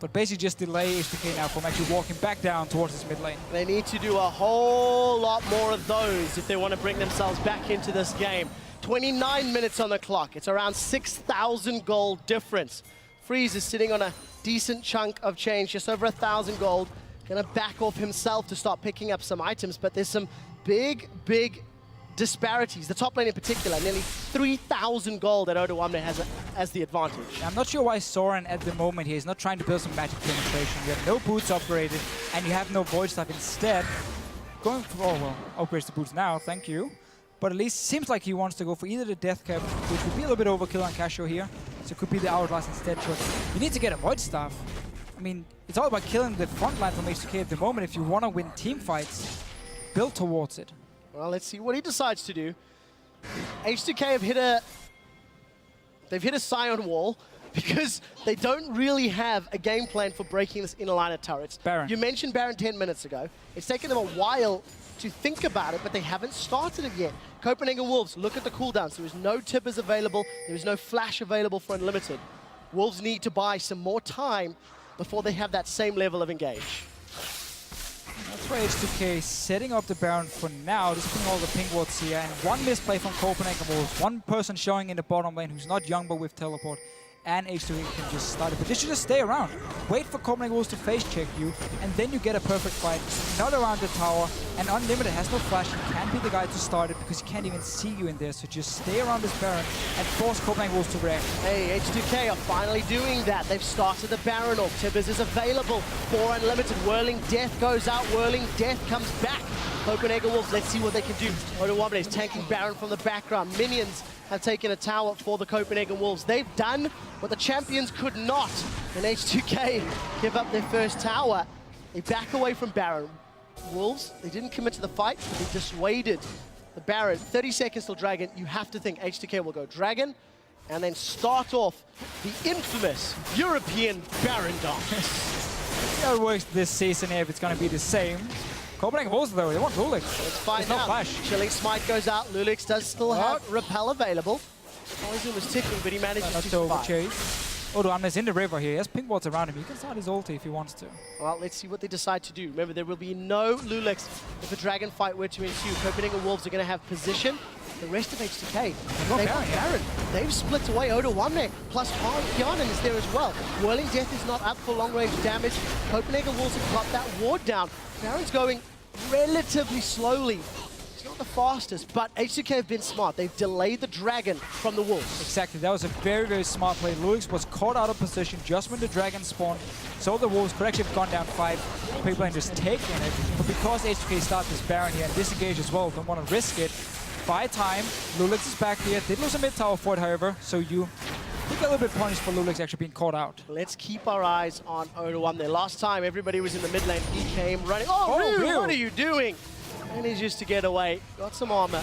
but basically just delay H2k now from actually walking back down towards his mid lane. They need to do a whole lot more of those if they want to bring themselves back into this game. 29 minutes on the clock. It's around 6,000 gold difference. Freeze is sitting on a decent chunk of change, just over 1,000 gold. Gonna back off himself to start picking up some items, but there's some big disparities. The top lane in particular, nearly 3,000 gold that Odoamne has as the advantage. I'm not sure why Soren at the moment here is not trying to build some magic penetration. You have no boots upgraded, and you have no void stuff. Instead, going for, oh well, upgrades the boots now, thank you. But at least seems like he wants to go for either the death cap, which would be a little bit overkill on Casio here. So it could be the Hourglass instead. But you need to get a void staff. I mean, it's all about killing the front line from H2k at the moment. If you want to win team fights, build towards it. Well, let's see what he decides to do. H2k have hit a Sion wall because they don't really have a game plan for breaking this inner line of turrets. Baron. You mentioned Baron 10 minutes ago. It's taken them a while to think about it, but they haven't started it yet. Copenhagen Wolves, look at the cooldowns. There is no tippers available. There is no flash available for Unlimited. Wolves need to buy some more time before they have that same level of engage. That's why H2k setting up the Baron for now, just putting all the pink wards here, and one misplay from Copenhagen Wolves. One person showing in the bottom lane who's not young but with teleport. And H2k can just start it. But they should just stay around. Wait for Copenhagen Wolves to face check you, and then you get a perfect fight. Not around the tower, and Unlimited has no flash. He can't be the guy to start it because he can't even see you in there. So just stay around this Baron and force Copenhagen Wolves to react. Hey, H2k are finally doing that. They've started the Baron off. Tibbers is available for Unlimited. Whirling Death goes out. Whirling Death comes back. Copenhagen Wolves, let's see what they can do. Odoamne is tanking Baron from the background. Minions have taken a tower for the Copenhagen Wolves. They've done what the champions could not. And H2k give up their first tower. They back away from Baron. Wolves, they didn't commit to the fight, but they dissuaded the Baron. 30 seconds till Dragon. You have to think H2k will go Dragon and then start off the infamous European Baron dance. See how it works this season here if it's going to be the same. Copenhagen Wolves though, they want Lulex. Let's find There's out. no flash. Chilling Smite goes out. Lulex does still have Repel available. Poison was ticking, but he manages to survive. Odoamne's in the river here. He has pink wards around him. He can start his ulti if he wants to. Well, let's see what they decide to do. Remember, there will be no Lulex if a Dragon fight were to ensue. Copenhagen Wolves are going to have position. The rest of H2k, they've got Baron. They've split away Odoamne, plus Hyanan is there as well. Whirling Death is not up for long-range damage. Copenhagen Wolves have got that ward down. Baron's going relatively slowly. He's not the fastest, but H2k have been smart. They've delayed the Dragon from the Wolves. Exactly, that was a very smart play. Lulex was caught out of position just when the Dragon spawned, so the Wolves could actually have gone down 5 people and just taken it. But because H2k start this Baron here and disengage as well, don't want to risk it. Buy time, Lulex is back here. Did lose a mid-tower for it, however, so you get a little bit punished for Lulex actually being caught out. Let's keep our eyes on Odoamne. Last time, everybody was in the mid lane. He came running. Oh, Ryu, what are you doing? Manages to get away. Got some armor.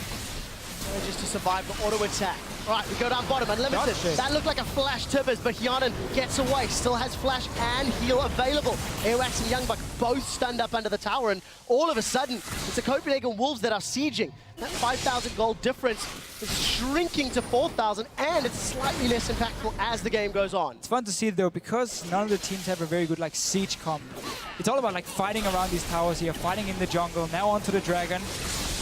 Manages to survive the auto attack. All right, we go down bottom. Unlimited. Gotcha. That looked like a flash Tibbers, but Hyanan gets away. Still has flash and heal available. Airwax and Youngbuck both stunned up under the tower, and all of a sudden, it's the Copenhagen Wolves that are sieging. That 5,000 gold difference is shrinking to 4,000, and it's slightly less impactful as the game goes on. It's fun to see though, because none of the teams have a very good like siege comp. It's all about like fighting around these towers here, fighting in the jungle, now onto the dragon.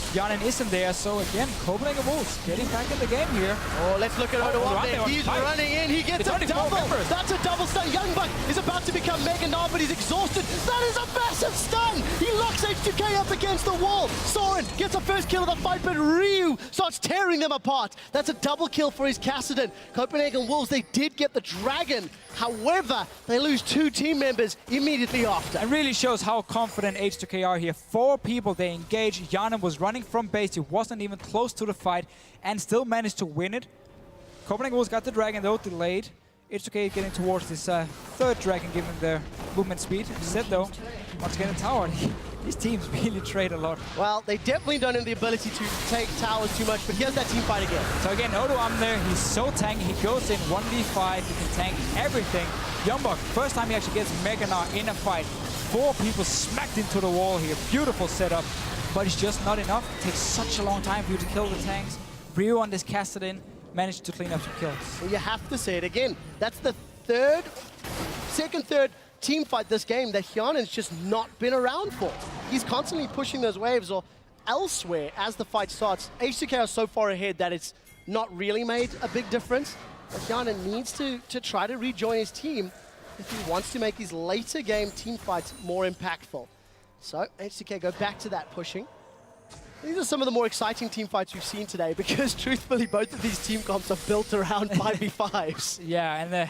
Hyanan isn't there, so again, Copenhagen Wolves getting back in the game here. Oh, let's look at W1D1. He's running in, he gets a double. That's a double stun. Youngbuck is about to become Mega Nard, but he's exhausted. That is a massive stun. He locks H2k up against the wall. Soren gets a first kill of the fight, but Ryu starts tearing them apart. That's a double kill for his Kassadin. Copenhagen Wolves, they did get the dragon. However, they lose 2 team members immediately after. It really shows how confident H2k are here. 4 people they engage. Hyanan was running from base. He wasn't even close to the fight and still managed to win it. Copenhagen Wolves got the dragon though, delayed. H2k getting towards this third dragon, given their movement speed. Instead though, once again a tower. These teams really trade a lot. Well, they definitely don't have the ability to take towers too much, but here's that team fight again. So again, Odoam there, he's so tanky. He goes in 1v5, he can tank everything. Youngbuck, first time he actually gets Mega Nard in a fight. 4 people smacked into the wall here. Beautiful setup, but it's just not enough. It takes such a long time for you to kill the tanks. Ryu on this Kassadin managed to clean up some kills. Well, you have to say it again. That's the second, third team fight this game that Hyanan's just not been around for. He's constantly pushing those waves or elsewhere as the fight starts. H2k are so far ahead that it's not really made a big difference. But Hyanan needs to try to rejoin his team if he wants to make these later game team fights more impactful. So H2k go back to that pushing. These are some of the more exciting team fights we've seen today because truthfully both of these team comps are built around 5v5s. Yeah, and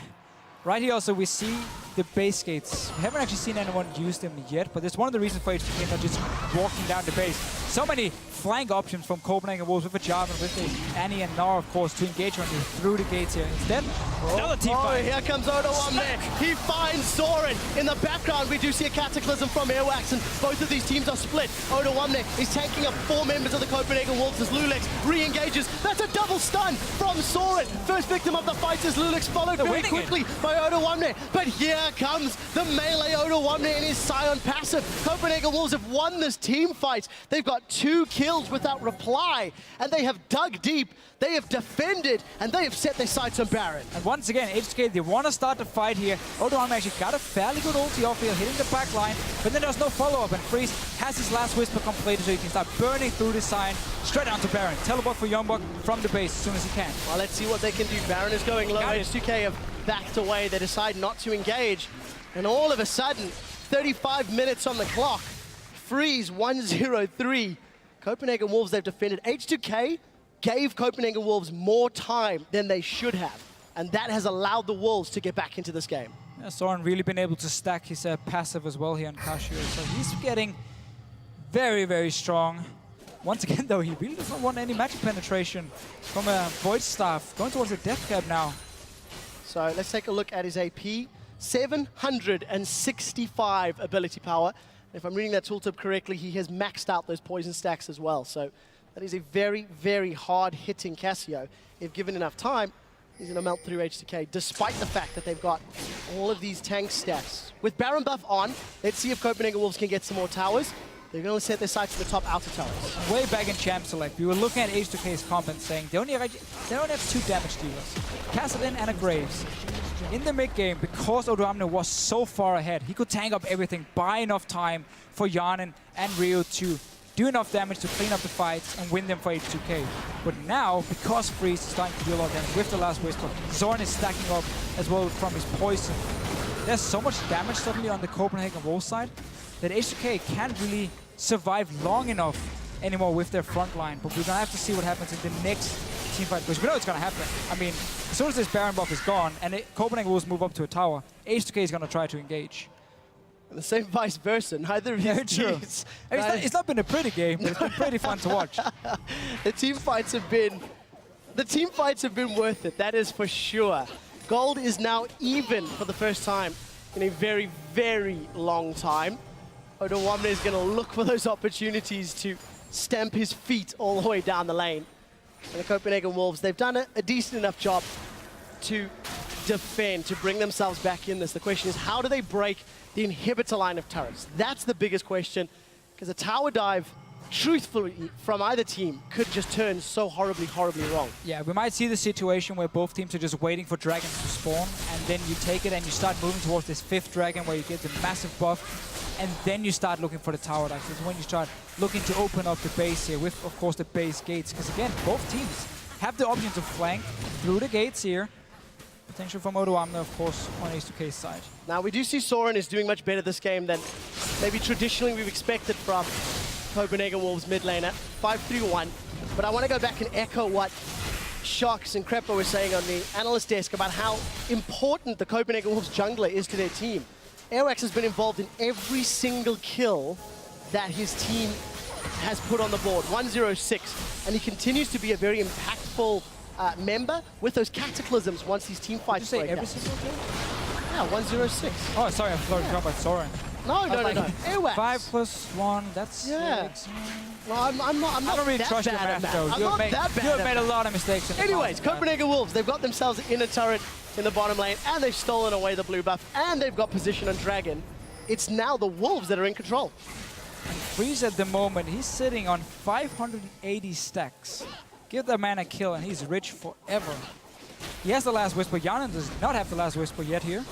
right here also we see the base gates. We haven't actually seen anyone use them yet, but it's one of the reasons for H2k not just walking down the base. So many flank options from Copenhagen Wolves with a Jarvan, with the Annie and Gnar, of course, to engage on you through the gates here. Instead, another team fight. Here comes Odoam. He finds Soren. In the background, we do see a Cataclysm from Airwax, and both of these teams are split. Odoam is tanking up 4 members of the Copenhagen Wolves as Lulex re-engages. That's a double stun from Soren. First victim of the fight is Lulex, followed very quickly by Odoam. But here comes the melee Odoam and his Scion passive. Copenhagen Wolves have won this team fight. They've got 2 kills without reply, and they have dug deep, they have defended, and they have set their sights on Baron. And once again, H2k, they want to start the fight here. Odoam actually got a fairly good ulti off here, hitting the back line, but then there's no follow-up, and Freeze has his last whisper completed, so he can start burning through the Scion, straight onto Baron. Teleport for Youngbuck from the base as soon as he can. Well, let's see what they can do. Baron is going low, H2k have backed away, they decide not to engage, and all of a sudden, 35 minutes on the clock, Freeze 1-0-3. Copenhagen Wolves, they've defended. H2k gave Copenhagen Wolves more time than they should have, and that has allowed the Wolves to get back into this game. Yeah, Soren really been able to stack his passive as well here on Kashio, so he's getting very, very strong. Once again, though, he really does not want any magic penetration from a Void Staff. Going towards the Death Cab now. So let's take a look at his AP. 765 ability power. If I'm reading that tooltip correctly, he has maxed out those poison stacks as well. So that is a very, very hard-hitting Cassio. If given enough time, he's going to melt through H2k, despite the fact that they've got all of these tank stats. With Baron buff on, let's see if Copenhagen Wolves can get some more towers. They're going to set their sights to the top outer towers. Way back in Champ Select, we were looking at H2k's comp and saying they only have 2 damage dealers, Kassadin and a Graves. In the mid game, because Odoam was so far ahead, he could tank up everything, buy enough time for Hyanan and Ryu to do enough damage to clean up the fights and win them for H2k. But now, because Freeze is starting to do a lot of damage with the last whisper, Zorn is stacking up as well from his poison. There's so much damage suddenly on the Copenhagen Wolves side that H2k can't really survive long enough anymore with their front line. But we're going to have to see what happens in the next team fight, because we know it's going to happen. I mean, as soon as this Baron buff is gone and Copenhagen Wolves move up to a tower, H2k is going to try to engage. And the same vice versa. Neither of these teams. It's not been a pretty game, but it's been pretty fun to watch. The team fights have been worth it, that is for sure. Gold is now even for the first time in a very, very long time. Odoam is going to look for those opportunities to stamp his feet all the way down the lane. And the Copenhagen Wolves, they've done a decent enough job to defend, to bring themselves back in this. The question is, how do they break the inhibitor line of turrets? That's the biggest question, because a tower dive, truthfully, from either team could just turn so horribly, horribly wrong. Yeah, we might see the situation where both teams are just waiting for dragons to spawn, and then you take it and you start moving towards this 5th dragon where you get the massive buff, and then you start looking for the tower dives. It's when you start looking to open up the base here with, of course, the base gates. Because again, both teams have the option to flank through the gates here. Potential from Odoamne, of course, on H2k's side. Now, we do see Soren is doing much better this game than maybe traditionally we've expected from Copenhagen Wolves mid laner, 5-3-1. But I want to go back and echo what Shox and Krepo were saying on the analyst desk about how important the Copenhagen Wolves jungler is to their team. Airwax has been involved in every single kill that his team has put on the board, 106. And he continues to be a very impactful member with those cataclysms once these team fights break every out. single kill? Yeah, 106. Oh, sorry, I thought you were about Soren. No. Airwax. 5+1, that's... Yeah. Well, I'm not I don't really that trust your bad at math, though. math. I'm not that bad You have at made a math. lot of mistakes in the Anyways, past, man. Copenhagen Wolves, they've got themselves in a turret in the bottom lane, and they've stolen away the blue buff, and they've got position on Dragon. It's now the Wolves that are in control. Freeze at the moment, he's sitting on 580 stacks. Give that man a kill and he's rich forever. He has the last whisper. Yanan does not have the last whisper yet here.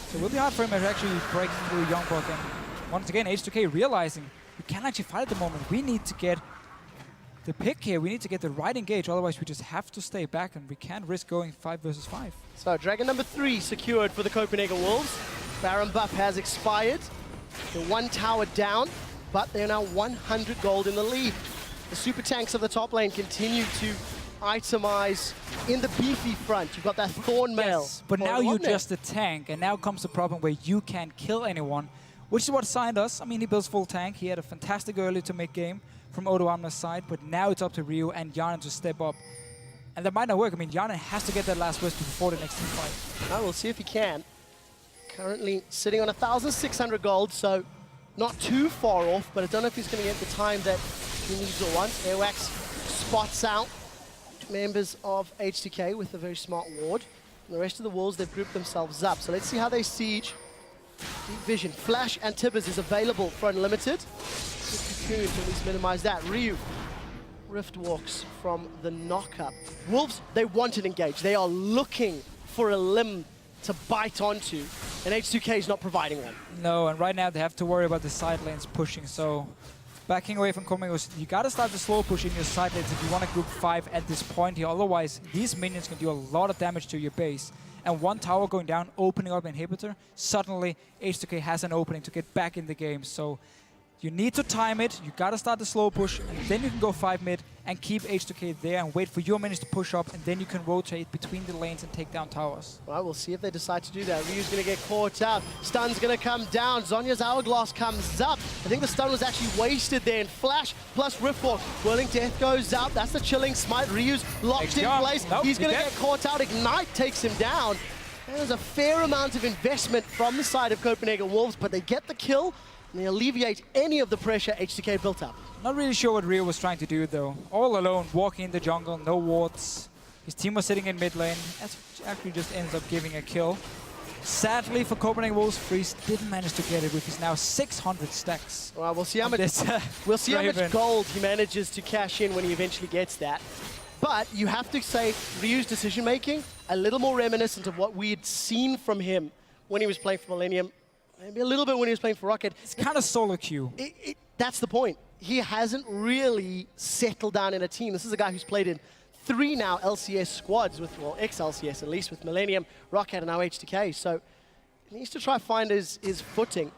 So it will be hard for him to actually break through Youngbuck. And once again, H2k realizing we can't actually fight at the moment. We need to get the pick here. We need to get the right engage. Otherwise, we just have to stay back and we can't risk going 5 versus 5. So Dragon number 3 secured for the Copenhagen Wolves. Baron buff has expired. They're 1 tower down, but they're now 100 gold in the lead. The super tanks of the top lane continue to itemize in the beefy front. You've got that Thorn Mail. Yes, but now you're just a tank, and now comes the problem where you can't kill anyone, which is what Sign does. I mean, he builds full tank. He had a fantastic early to mid game from Odoamne's side, but now it's up to Ryu and Yanan to step up. And that might not work. I mean, Yanan has to get that last whisper before the next team fight. We'll see if he can. Currently sitting on 1,600 gold, so not too far off, but I don't know if he's going to get the time that he needs or wants. Airwax spots out members of H2k with a very smart ward. And the rest of the Wolves, they've grouped themselves up. So let's see how they siege. Deep Vision, Flash, and Tibbers is available for Unlimited. Cocoon to at least minimize that. Ryu, Rift walks from the knock-up. Wolves, they want an engage. They are looking for a limb to bite onto, and H2k is not providing one. No, and right now they have to worry about the side lanes pushing, so backing away from Copenhagen, you gotta start the slow push in your side lanes if you want to group 5 at this point here. Otherwise, these minions can do a lot of damage to your base. And 1 tower going down, opening up inhibitor, suddenly H2k has an opening to get back in the game. So you need to time it, you gotta start the slow push, and then you can go 5 mid and keep H2k there and wait for your minions to push up, and then you can rotate between the lanes and take down towers. Well, we'll see if they decide to do that. Ryu's gonna get caught out. Stun's gonna come down. Zonya's Hourglass comes up. I think the stun was actually wasted there, and Flash plus Riftwalk. Whirling Death goes out. That's the chilling smite. Ryu's locked in place. Nope, he's gonna get caught out. Ignite takes him down. There's a fair amount of investment from the side of Copenhagen Wolves, but they get the kill, and they alleviate any of the pressure H2k built up. Not really sure what Ryu was trying to do though. All alone, walking in the jungle, no wards. His team was sitting in mid lane. Actually just ends up giving a kill. Sadly for Copenhagen Wolves, Freeze didn't manage to get it with his now 600 stacks. Well, we'll see how much gold he manages to cash in when he eventually gets that. But you have to say Ryu's decision making a little more reminiscent of what we had seen from him when he was playing for Millennium. Maybe a little bit when he was playing for Rocket. It's kind of solo queue. That's the point. He hasn't really settled down in a team. This is a guy who's played in 3 now LCS squads with, well, ex-LCS at least, with Millennium, Rocket, and now H2k. So he needs to try find his footing.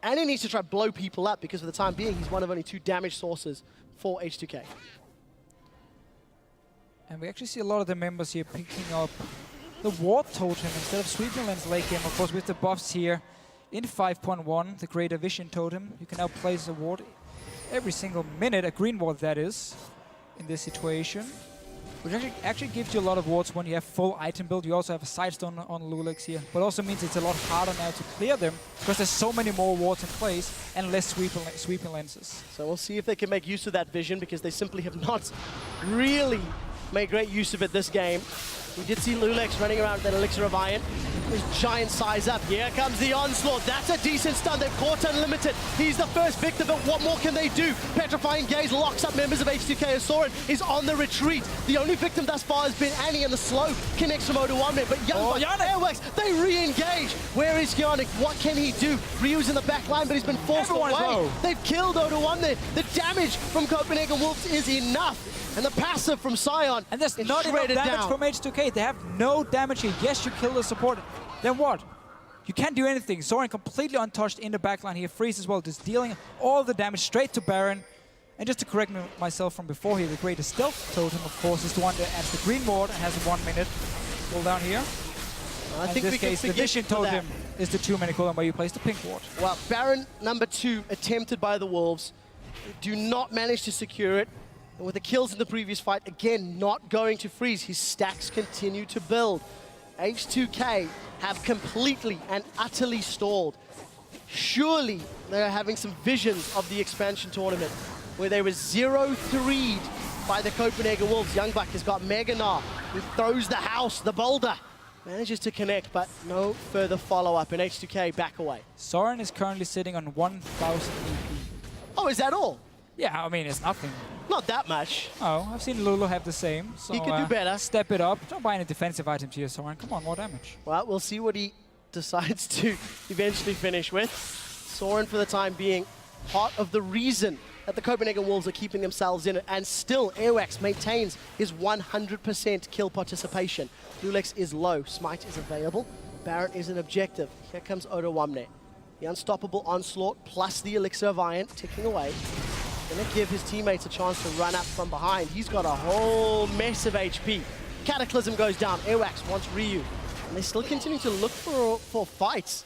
And he needs to try blow people up, because for the time being, he's one of only 2 damage sources for H2k. And we actually see a lot of the members here picking up the ward totem instead of sweeping lanes late game. Of course, with the buffs here in 5.1, the Greater Vision totem, you can now place a ward every single minute, a green ward that is, in this situation. which actually gives you a lot of wards when you have full item build. You also have a sidestone on Lulex here, but also means it's a lot harder now to clear them because there's so many more wards in place and less sweeping lenses. So we'll see if they can make use of that vision, because they simply have not really made great use of it this game. We did see Lulex running around with that Elixir of Iron. His giant size up. Here comes the onslaught. That's a decent stun. They've caught Unlimited. He's the first victim, but what more can they do? Petrifying Gaze locks up members of H2k as Soren is on the retreat. The only victim thus far has been Annie, and the slow connects from Oda1, but Airwax, they re-engage. Where is Yannick? What can he do? Ryu's in the back line, but he's been forced away. Low. They've killed Oda1. The damage from Copenhagen Wolves is enough. And the passive from Sion. And there's not enough damage down. from H2k. They have no damage here. Yes, you kill the support. Then what? You can't do anything. Soren completely untouched in the backline here. Freeze as well, just dealing all the damage straight to Baron. And just to correct myself from before here, the greatest stealth totem, of course, is the one that adds the green ward and has a 1 minute cooldown here. I think in this case, the vision totem is the 2 minute cooldown where you place the pink ward. Well, Baron number 2 attempted by the Wolves. Do not manage to secure it. And with the kills in the previous fight, again, not going to freeze. His stacks continue to build. H2k have completely and utterly stalled. Surely they're having some visions of the expansion tournament where they were 0-3'd by the Copenhagen Wolves. Youngbuck has got Meganar, who throws the house, the boulder. Manages to connect, but no further follow-up, and H2k back away. Soren is currently sitting on 1,000 EP. Oh, is that all? Yeah, I mean, it's nothing. Not that much. Oh, I've seen Lulu have the same. So He could do better. Step it up. Don't buy any defensive items here, Soren. Come on, more damage. Well, we'll see what he decides to eventually finish with. Soren, for the time being, part of the reason that the Copenhagen Wolves are keeping themselves in it, and still Airwax maintains his 100% kill participation. Lulex is low, Smite is available, Baron is an objective. Here comes Oda1. The unstoppable onslaught plus the Elixir of Iron ticking away. Gonna give his teammates a chance to run up from behind. He's got a whole mess of HP. Cataclysm goes down, Airwax wants Ryu. And they still continue to look for fights.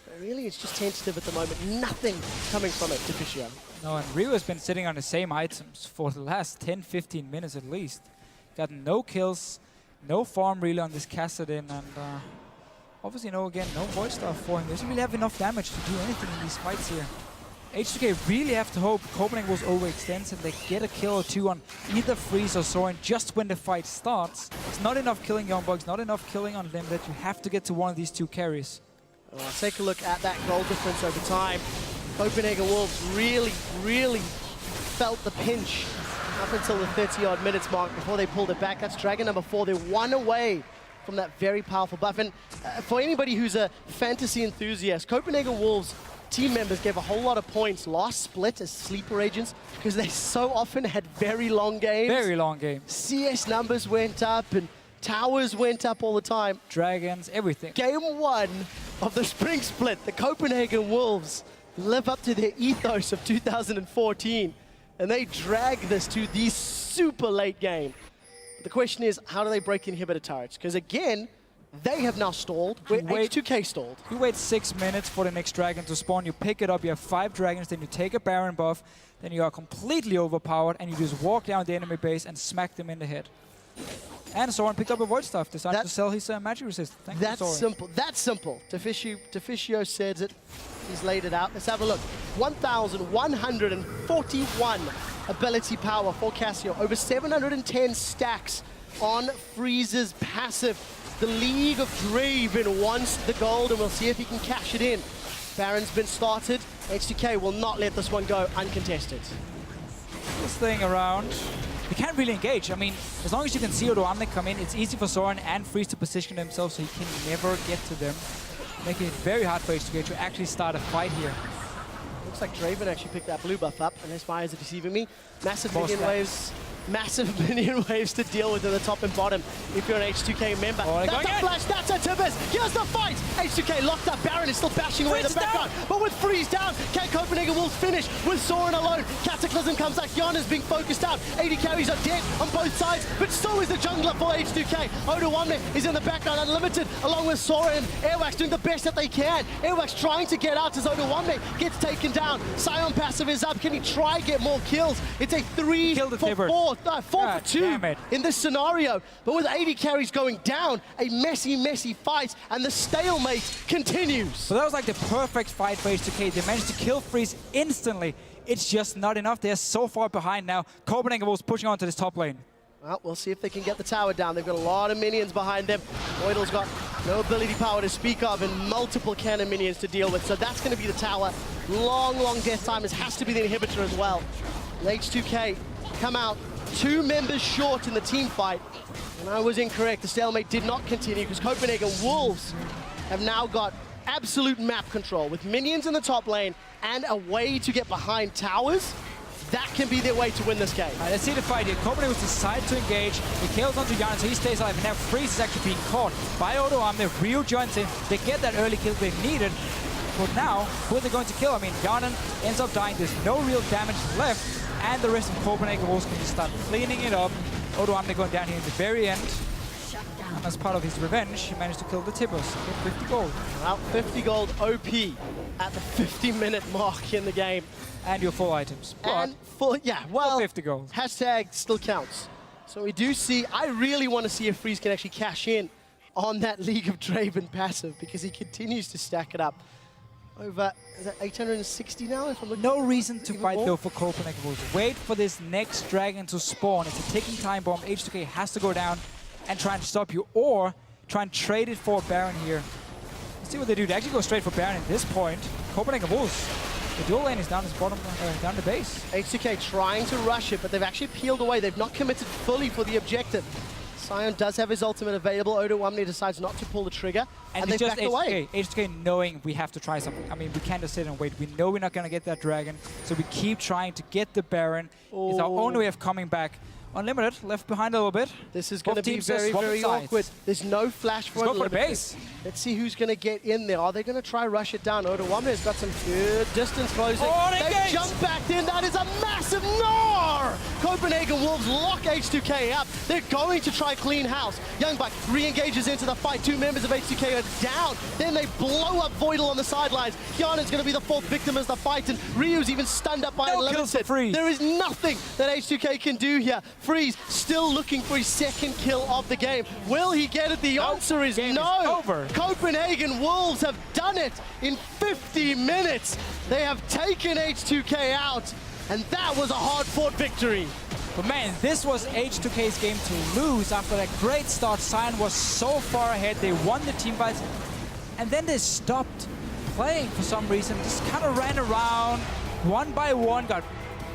But really, it's just tentative at the moment. Nothing coming from it, Deficio. No, and Ryu has been sitting on the same items for the last 10-15 minutes at least. Got no kills, no farm really on this Kassadin, and obviously no void stuff for him. He doesn't really have enough damage to do anything in these fights here. H2k really have to hope Copenhagen was overextends and they get a kill or two on either Freeze or Soren just when the fight starts. It's not enough killing Young Bugs, not enough killing Unlimited. You have to get to one of these two carries. Well, take a look at that goal difference over time. Copenhagen Wolves really felt the pinch up until the 30-odd minutes mark before they pulled it back. That's Dragon number 4. They're 1 away from that very powerful buff. And for anybody who's a fantasy enthusiast, Copenhagen Wolves team members gave a whole lot of points last split as sleeper agents because they so often had very long games. Very long games. CS numbers went up and towers went up all the time. Dragons, everything. Game 1 of the spring split, the Copenhagen Wolves live up to their ethos of 2014 and they drag this to the super late game. But the question is, how do they break the inhibitor turrets? Because again, they have now stalled, where H2k stalled. You wait 6 minutes for the next dragon to spawn, you pick it up, you have 5 dragons, then you take a Baron buff, then you are completely overpowered, and you just walk down the enemy base and smack them in the head. And Soren picked up a void stuff, decided to sell his magic resist. That's simple. That's simple. Deficio says it. He's laid it out. Let's have a look. 1,141 ability power for Cassio. Over 710 stacks on Freeze's passive. The League of Draven wants the gold, and we'll see if he can cash it in. Baron's been started. H2k will not let this one go uncontested. This thing around. You can't really engage. I mean, as long as you can see Oda1 come in, it's easy for Soren and Freeze to position themselves so he can never get to them. Making it very hard for H2k to actually start a fight here. Looks like Draven actually picked that blue buff up, unless my eyes are deceiving me. Massive minion waves to deal with in the top and bottom if you're an H2k member. Oh, that's a flash, that's a Tibbers. Here's the fight. H2k locked up. Baron is still bashing away in the background. But with Freeze down, can Copenhagen Wolves finish with Soren alone? Cataclysm comes back. Jan is being focused out. 80 carries are dead on both sides, but so is the jungler for H2k. Oda1 is in the background, Unlimited, along with Soren. Airwax doing the best that they can. Airwax trying to get out as Oda1 gets taken down. Sion passive is up. Can he try get more kills? It's a 3-for-4 4 for 2 damn it. in this scenario. But with 80 carries going down, a messy fight, and the stalemate continues. So that was like the perfect fight for H2k. They managed to kill Freeze instantly. It's just not enough. They're so far behind now. Copenhagen was pushing onto this top lane. Well, we'll see if they can get the tower down. They've got a lot of minions behind them. Voidal's got no ability power to speak of and multiple cannon minions to deal with. So that's going to be the tower. Long death time. It has to be the inhibitor as well. And H2k come out 2 members short in the team fight. And I was incorrect. The stalemate did not continue because Copenhagen Wolves have now got absolute map control with minions in the top lane and a way to get behind towers. That can be their way to win this game. All right, let's see the fight here. Copenhagen was decided to engage. He kills onto Jan, so he stays alive. And now Freeze is actually being caught by Odoamne. Ryu joins in. They get that early kill they needed. But now, who are they going to kill? I mean, Jan ends up dying. There's no real damage left. And the rest of Copenhagen Wolves can just start cleaning it up. Odoamne going down here in the very end. And as part of his revenge, he managed to kill the Tippers. Get 50 gold. Well, 50 gold OP at the 50-minute mark in the game. And your full items. But And full, yeah, well, 50 gold. hashtag still counts. So we do see, I really want to see if Freeze can actually cash in on that League of Draven passive because he continues to stack it up. Over, is that 860 now? If I'm looking No reason to even fight more? though for Copenhagen Wolves. Wait for this next dragon to spawn. It's a ticking time bomb. H2k has to go down and try and stop you, or try and trade it for Baron here. Let's see what they do. They actually go straight for Baron at this point. Copenhagen Wolves. The dual lane is down his bottom, down the base. H2k trying to rush it, but they've actually peeled away. They've not committed fully for the objective. Sion does have his ultimate available. Odoamne decides not to pull the trigger, and they've it's just backed away. H2k knowing we have to try something. I mean, we can't just sit and wait. We know we're not going to get that dragon, so we keep trying to get the Baron. It's our only way of coming back. Unlimited, left behind a little bit. This is going to Both be teams just very, swapping very sides. awkward. There's no flash for Let's go for the Unlimited. base. Let's see who's going to get in there. Are they going to try rush it down? Odoamne has got some good distance closing. Oh, they They've engaged. jumped back in. That is a massive gnar! Copenhagen Wolves lock H2k up. They're going to try clean house. Youngbuck re-engages into the fight. 2 members of H2k are down. Then they blow up Voidal on the sidelines. Kiana's going to be the 4th victim as the fight, and Ryu's even stunned up by No kills for Unlimited. Freeze. There is nothing that H2k can do here. Freeze still looking for his 2nd kill of the game. Will he get it? The answer is Game no. is over. Copenhagen Wolves have done it in 50 minutes. They have taken H2k out, and that was a hard-fought victory. But man, this was H2k's game to lose after that great start. Sion was so far ahead. They won the team fights, and then they stopped playing for some reason. Just kind of ran around, one by one, got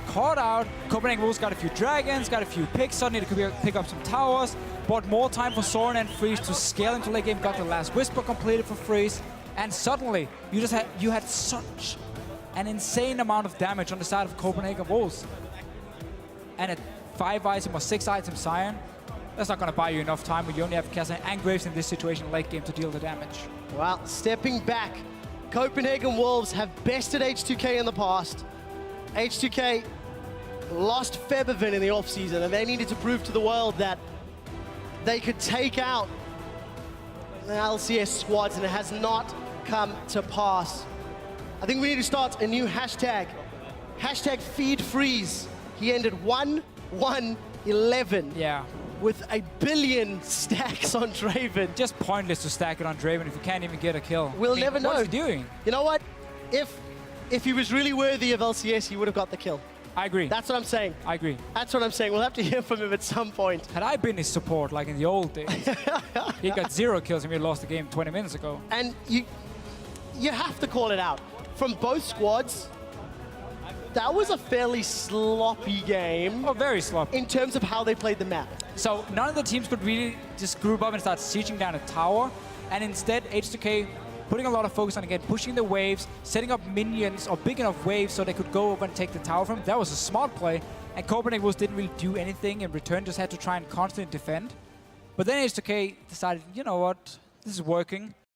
caught out. Copenhagen Wolves got a few dragons, got a few picks. Suddenly they could pick up some towers. Bought more time for Soren and Freeze to scale into late game. Got the last Whisper completed for Freeze. And suddenly, you had such an insane amount of damage on the side of Copenhagen Wolves. And at 5 item or 6 item Sion, that's not going to buy you enough time when you only have Kessa and Graves in this situation late game to deal the damage. Well, stepping back, Copenhagen Wolves have bested H2k in the past. H2k lost Febervin in the offseason, and they needed to prove to the world that they could take out the LCS squads, and it has not come to pass. I think we need to start a new hashtag. Hashtag feed Freeze. He ended 1-1-11. Yeah. With 1 billion stacks on Draven. Just pointless to stack it on Draven if you can't even get a kill. We'll never know. What's he doing? You know what? If he was really worthy of LCS, he would have got the kill. I agree. That's what I'm saying. I agree. That's what I'm saying. We'll have to hear from him at some point. Had I been his support like in the old days, he got 0 kills and we lost the game 20 minutes ago. And you have to call it out. From both squads, that was a fairly sloppy game. Oh, very sloppy. In terms of how they played the map. So none of the teams could really just group up and start sieging down a tower. And instead, H2k putting a lot of focus on, again, pushing the waves, setting up minions or big enough waves so they could go over and take the tower from him. That was a smart play. And Copenhagen Wolves didn't really do anything in return, just had to try and constantly defend. But then H2k decided, you know what, this is working.